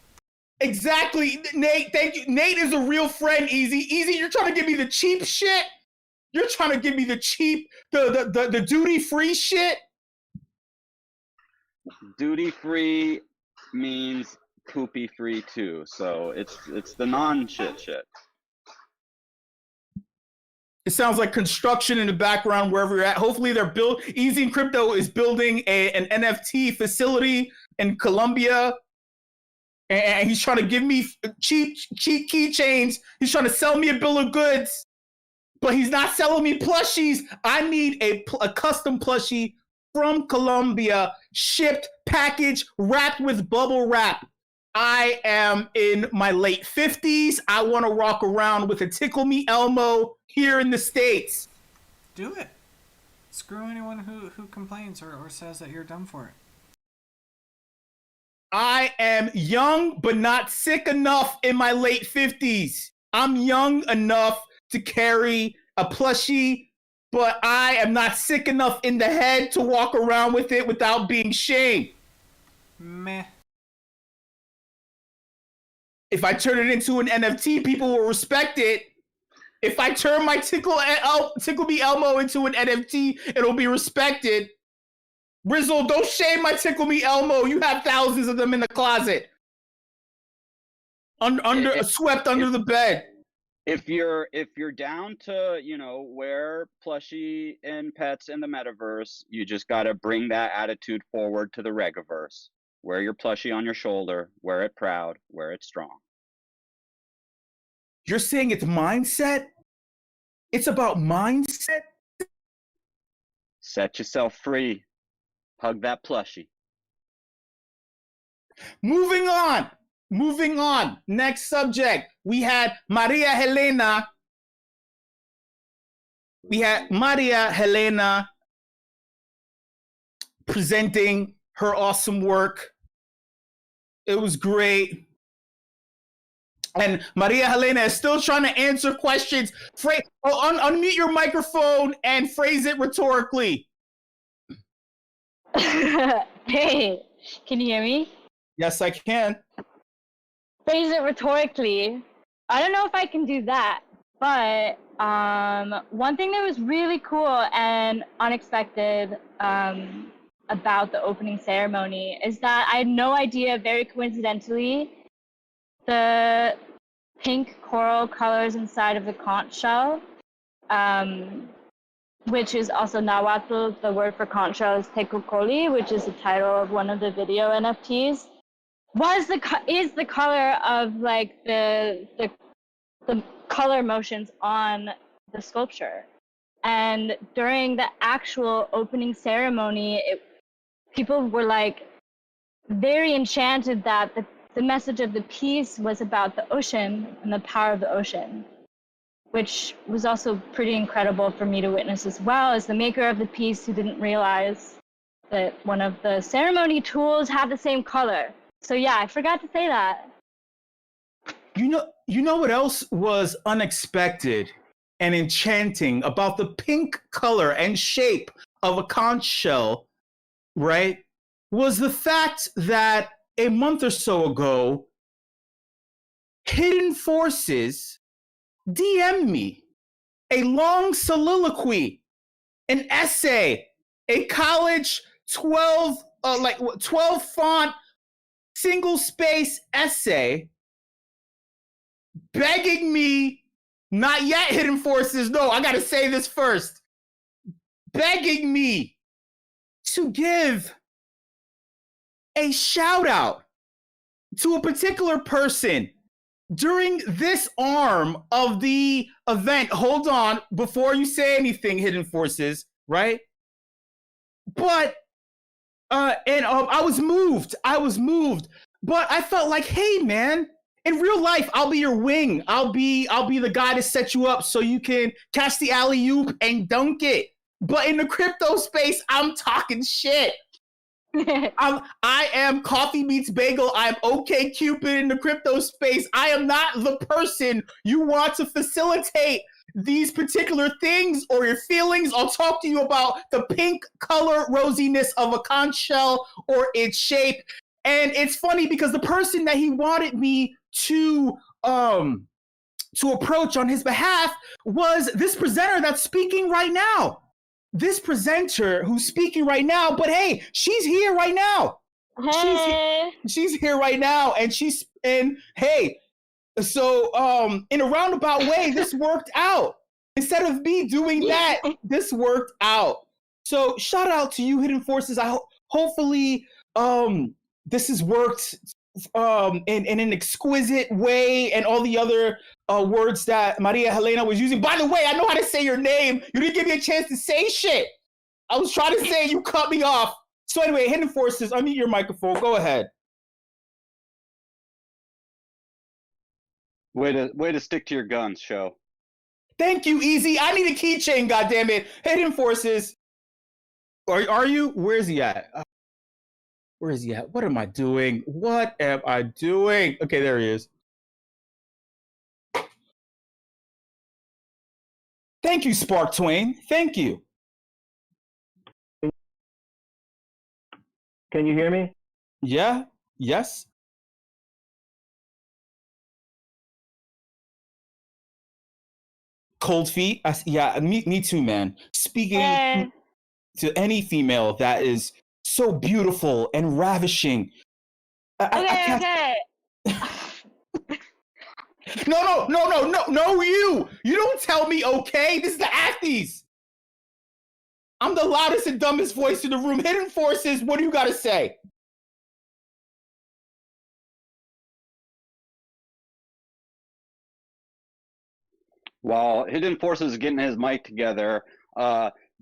Exactly, Nate. Thank you. Nate is a real friend. Easy, you're trying to give me the cheap shit. You're trying to give me the cheap, the duty free shit. Duty free means poopy free too. So it's the non-shit shit. It sounds like construction in the background wherever you're at. Hopefully they're Easy and Crypto is building an NFT facility in Colombia. And he's trying to give me cheap keychains. He's trying to sell me a bill of goods. But he's not selling me plushies. I need a custom plushie from Colombia, shipped, packaged, wrapped with bubble wrap. I am in my late 50s. I want to walk around with a Tickle Me Elmo here in the States. Do it. Screw anyone who complains or says that you're dumb for it. I am young, but not sick enough in my late 50s. I'm young enough to carry a plushie, but I am not sick enough in the head to walk around with it without being shamed. Meh. If I turn it into an NFT, people will respect it. If I turn my Tickle Me Elmo into an NFT, it'll be respected. Rizzle, don't shame my Tickle Me Elmo. You have thousands of them in the closet. Swept under the bed. If you're down to, wear plushie and pets in the metaverse, you just gotta bring that attitude forward to the Regaverse. Wear your plushie on your shoulder, wear it proud, wear it strong. You're saying it's mindset? It's about mindset? Set yourself free. Hug that plushie. Moving on. Next subject. We had Maria Helena. Presenting her awesome work. It was great. And Maria Helena is still trying to answer questions. Unmute your microphone and phrase it rhetorically. Hey, can you hear me? Yes, I can. Phrase it rhetorically. I don't know if I can do that, but one thing that was really cool and unexpected about the opening ceremony is that I had no idea, very coincidentally, the pink coral colors inside of the conch shell, which is also Nahuatl. The word for conch shell is tecocoli, which is the title of one of the video NFTs. Is the color of like the color motions on the sculpture. And during the actual opening ceremony, people were like very enchanted that the message of the piece was about the ocean and the power of the ocean, which was also pretty incredible for me to witness as well as the maker of the piece, who didn't realize that one of the ceremony tools had the same color. So yeah, I forgot to say that. You know what else was unexpected and enchanting about the pink color and shape of a conch shell, right? Was the fact that a month or so ago, Hidden Forces DM'd me a long soliloquy, an essay, a college 12 font single space essay begging me, not yet Hidden Forces, no, I gotta say this first, begging me to give a shout out to a particular person during this arm of the event. Hold on, before you say anything, Hidden Forces, right? But I was moved. But I felt like, hey, man, in real life, I'll be your wing. I'll be the guy to set you up so you can catch the alley-oop and dunk it. But in the crypto space, I'm talking shit. I am Coffee Meets Bagel. I'm OK Cupid in the crypto space. I am not the person you want to facilitate these particular things or your feelings. I'll talk to you about the pink color rosiness of a conch shell or its shape. And it's funny because the person that he wanted me to approach on his behalf was this presenter that's speaking right now. This presenter who's speaking right now, but hey, she's here right now. Hey. She's here right now, and hey, so in a roundabout way, this worked out. Instead of me doing that, this worked out. So shout out to you, Hidden Forces. Hopefully this has worked in an exquisite way, and all the other words that Maria Helena was using. By the way, I know how to say your name. You didn't give me a chance to say shit. I was trying to say, you cut me off. So anyway, Hidden Forces, unmute your microphone. Go ahead. Way to stick to your guns, show. Thank you, Easy. I need a keychain, goddammit. Hidden Forces. Are you? Where is he at? Where is he at? What am I doing? What am I doing? Okay, there he is. Thank you, Spark Twain. Thank you. Can you hear me? Yeah. Yes. Cold feet. Yeah, me too, man. Speaking to any female that is so beautiful and ravishing. Okay. No, you. You don't tell me okay. This is the Acties. I'm the loudest and dumbest voice in the room. Hidden Forces, what do you got to say? While Hidden Forces is getting his mic together,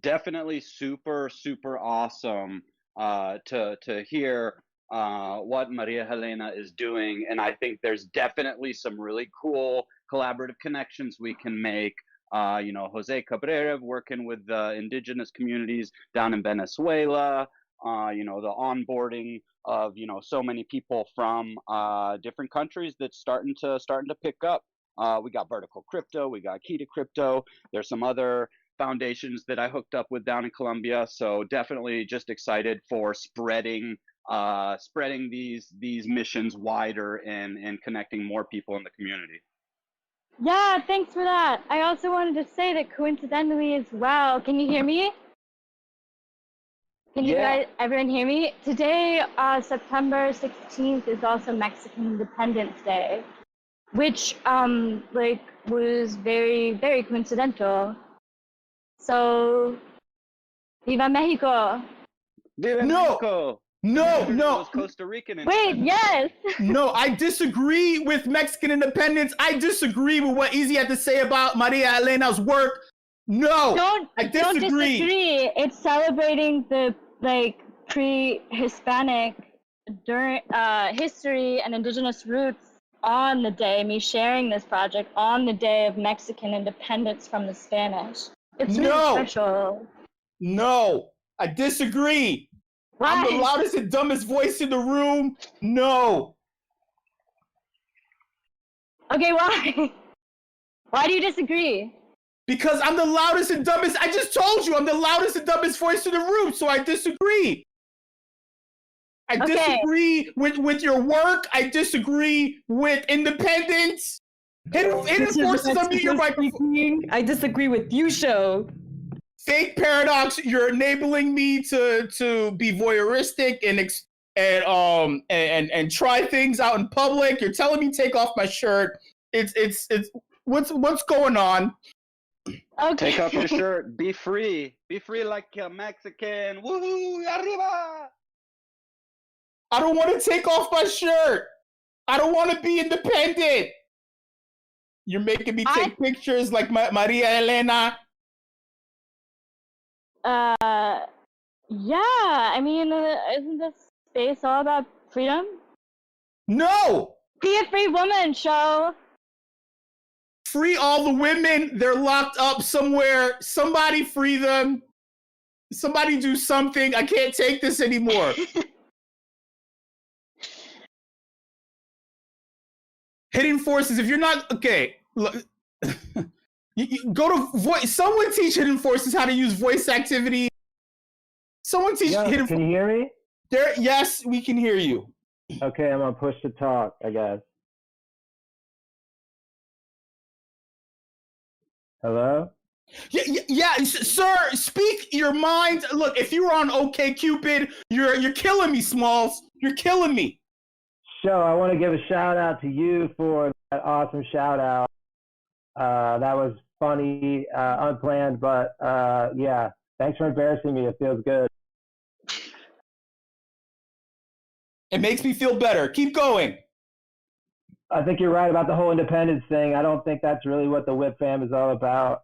definitely super awesome to hear what Maria Helena is doing, and I think there's definitely some really cool collaborative connections we can make. Jose Cabrera working with the indigenous communities down in Venezuela. The onboarding of so many people from different countries that's starting to pick up. We got Vertical Crypto, we got Kita Crypto. There's some other foundations that I hooked up with down in Colombia. So definitely just excited for spreading these missions wider and connecting more people in the community. Yeah, thanks for that. I also wanted to say that coincidentally as well, can you hear me? Can you guys, everyone hear me? Today, September 16th is also Mexican Independence Day, which was very, very coincidental. So, Viva Mexico! Viva Mexico! No. It was Costa Rican. Wait, yes. No, I disagree with Mexican independence. I disagree with what Easy had to say about Maria Elena's work. No, I disagree. Don't disagree. It's celebrating the pre-Hispanic history and indigenous roots on the day, me sharing this project on the day of Mexican independence from the Spanish. It's really special. No, I disagree. Why? I'm the loudest and dumbest voice in the room. No. Okay, why? Why do you disagree? Because I'm the loudest and dumbest. I just told you I'm the loudest and dumbest voice in the room, so I disagree. I Okay. disagree with your work. I disagree with independence. Hidden Forces, unmute your microphone. I disagree with you, Show. Fake Paradox, you're enabling me to be voyeuristic and try things out in public. You're telling me take off my shirt. It's what's going on? Okay. Take off your shirt. Be free. Be free like a Mexican. Woohoo! Arriba! I don't want to take off my shirt. I don't want to be independent. You're making me take pictures like Maria Helena. Yeah. I mean, isn't this space all about freedom? No! Be a free woman, Show. Free all the women. They're locked up somewhere. Somebody free them. Somebody do something. I can't take this anymore. Hidden Forces, if you're not... Okay. Look, you go to voice. Someone teach Hidden Forces how to use voice activity. Someone teach Hidden Forces. Can you hear me? Yes, we can hear you. Okay, I'm gonna push to talk, I guess. Hello? Yeah, sir, speak your mind. Look, if you were on OkCupid, you're killing me, Smalls. You're killing me. Show, I want to give a shout out to you for that awesome shout out. That was funny, unplanned, but yeah. Thanks for embarrassing me. It feels good. It makes me feel better. Keep going. I think you're right about the whole independence thing. I don't think that's really what the WIP fam is all about.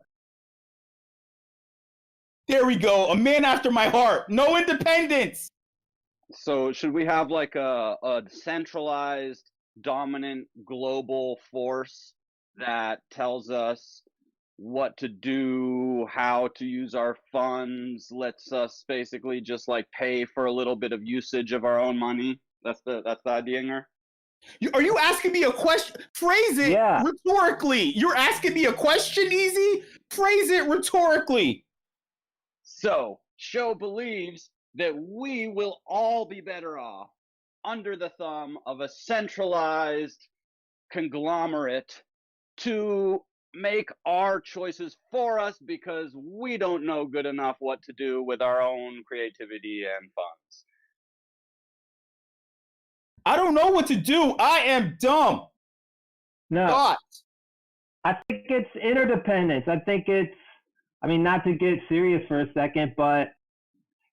There we go. A man after my heart. No independence. So should we have like a centralized, dominant global force that tells us what to do, how to use our funds, lets us basically just like pay for a little bit of usage of our own money? That's the idea here. Are you asking me a question? Phrase it rhetorically. You're asking me a question, Easy? Phrase it rhetorically. So, Show believes that we will all be better off under the thumb of a centralized conglomerate to make our choices for us because we don't know good enough what to do with our own creativity and funds. I don't know what to do. I am dumb. No. Thoughts? I think it's interdependence. I think it's, I mean, not to get serious for a second, but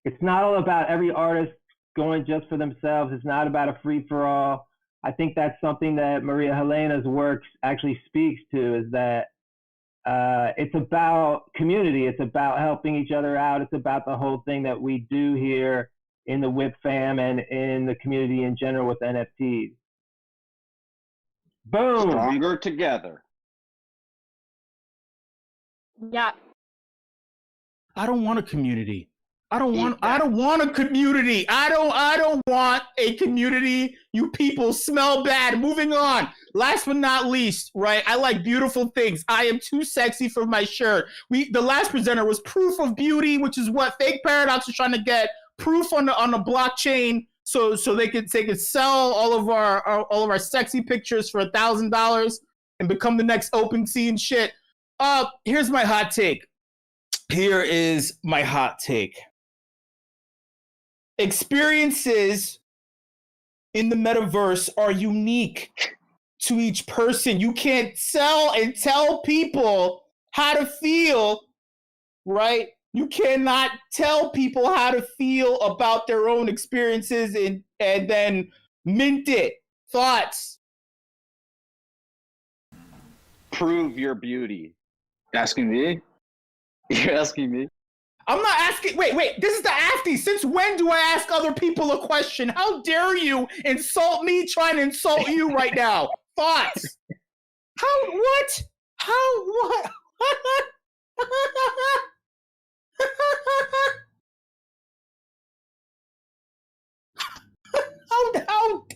it's not all about every artist going just for themselves. It's not about a free-for-all. I think that's something that Maria Helena's work actually speaks to, is that it's about community. It's about helping each other out. It's about the whole thing that we do here in the WIP fam and in the community in general with NFTs. Boom. Stronger together. Yeah. I don't want a community. I don't want a community. I don't want a community. You people smell bad. Moving on. Last but not least, right? I like beautiful things. I am too sexy for my shirt. The last presenter was proof of beauty, which is what Fake Paradox is trying to get. Proof on the blockchain, so they could sell all of our sexy pictures for $1,000 and become the next OpenSea and shit. Here's my hot take. Here is my hot take. Experiences in the metaverse are unique to each person. You can't sell and tell people how to feel, right? You cannot tell people how to feel about their own experiences and then mint it. Thoughts? Prove your beauty. Asking me? You're asking me? I'm not asking. Wait. This is the AFTI. Since when do I ask other people a question? How dare you insult me trying to insult you right now? Thoughts? How? What? How? What?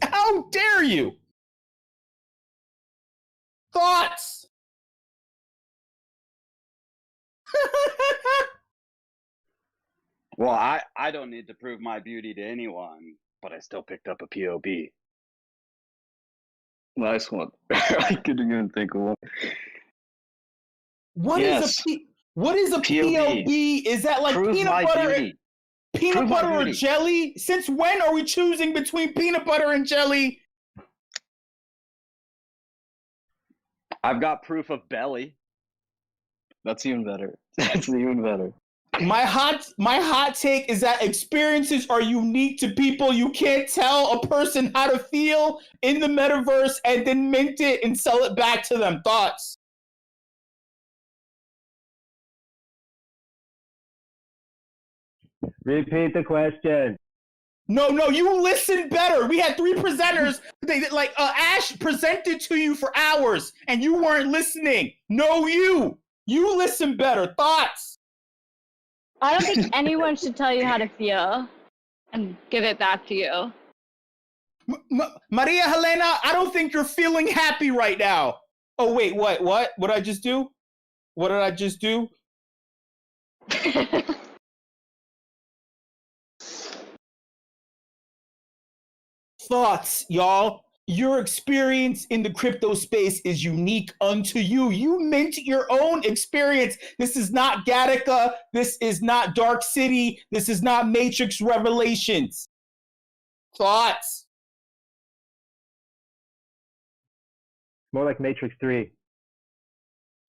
How dare you? Thoughts? Well, I don't need to prove my beauty to anyone. but I still picked up a POB. Nice one. I couldn't even think of one. What is a POB? POB? Is that like Prove peanut my butter? beauty. Peanut Prove my butter or beauty. jelly? Since when are we choosing between peanut butter and jelly? I've got proof of belly. That's even better. That's even better. My hot take is that experiences are unique to people. You can't tell a person how to feel in the metaverse and then mint it and sell it back to them. Thoughts? Repeat the question. No, you listen better. We had 3 presenters. Ash presented to you for hours, and you weren't listening. No, you listen better. Thoughts? I don't think anyone should tell you how to feel and give it back to you. Maria Helena, I don't think you're feeling happy right now. Oh wait, what? What did I just do? What did I just do? Thoughts, y'all. Your experience in the crypto space is unique unto you. You mint your own experience. This is not Gattaca. This is not Dark City. This is not Matrix Revelations. Thoughts? More like Matrix 3.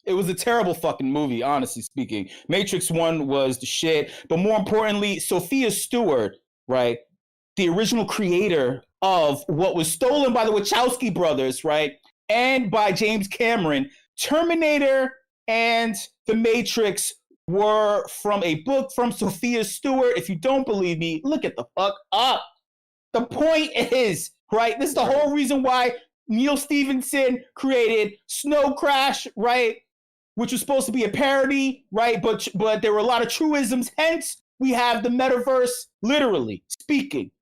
It was a terrible fucking movie, honestly speaking. Matrix 1 was the shit. But more importantly, Sophia Stewart, right? The original creator of what was stolen by the Wachowski brothers, right? And by James Cameron. Terminator and The Matrix were from a book from Sophia Stewart. If you don't believe me, look at the fuck up. The point is, right? This is the whole reason why Neil Stephenson created Snow Crash, right? Which was supposed to be a parody, right? But there were a lot of truisms. Hence, we have the metaverse, literally speaking.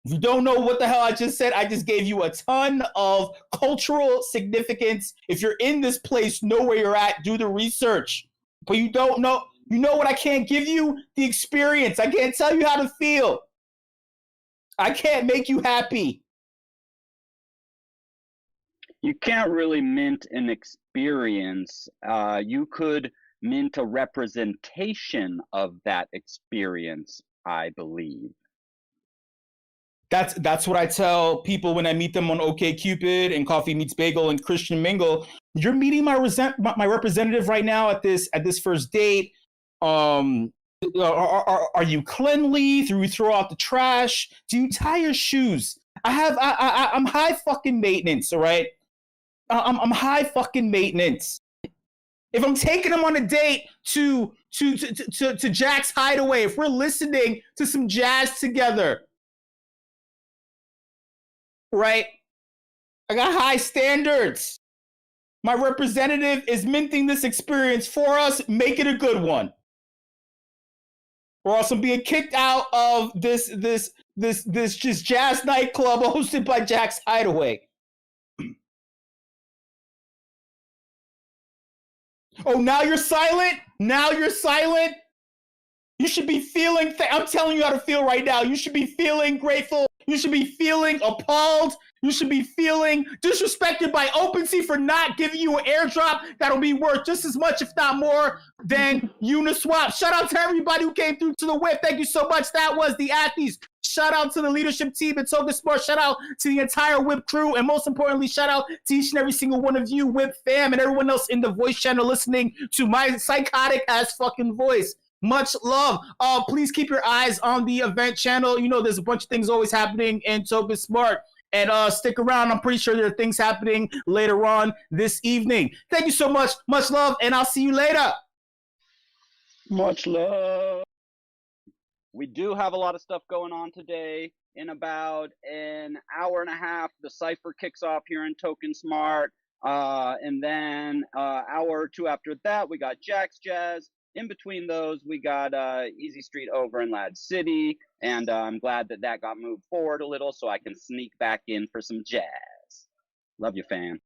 If you don't know what the hell I just said, I just gave you a ton of cultural significance. If you're in this place, know where you're at, do the research. But you don't know, you know what I can't give you? The experience. I can't tell you how to feel. I can't make you happy. You can't really mint an experience. You could mint a representation of that experience, I believe. That's what I tell people when I meet them on OkCupid and Coffee Meets Bagel and Christian Mingle. You're meeting my representative right now at this first date. Are you cleanly? Do you throw out the trash? Do you tie your shoes? I'm high fucking maintenance, all right? I'm high fucking maintenance. If I'm taking them on a date to Jack's Hideaway, if we're listening to some jazz together, right? I got high standards. My representative is minting this experience for us. Make it a good one. Or else I'm being kicked out of this just jazz nightclub hosted by Jack's Hideaway. Oh, now you're silent? Now you're silent? You should be feeling, I'm telling you how to feel right now. You should be feeling grateful. You should be feeling appalled. You should be feeling disrespected by OpenSea for not giving you an airdrop that'll be worth just as much, if not more, than Uniswap. Shout out to everybody who came through to the WIP. Thank you so much. That was the Acties. Shout out to the leadership team at Toga Smart. Shout out to the entire WIP crew. And most importantly, shout out to each and every single one of you, WIP fam, and everyone else in the voice channel listening to my psychotic ass fucking voice. Much love. Please keep your eyes on the event channel. You know, there's a bunch of things always happening in Toga Smart. And stick around. I'm pretty sure there are things happening later on this evening. Thank you so much. Much love. And I'll see you later. Much love. We do have a lot of stuff going on today. In about an hour and a half, the Cypher kicks off here in Token Smart. And then hour or two after that, we got Jack's Jazz. In between those, we got Easy Street over in Lad City, and I'm glad that got moved forward a little so I can sneak back in for some jazz. Love you, fam.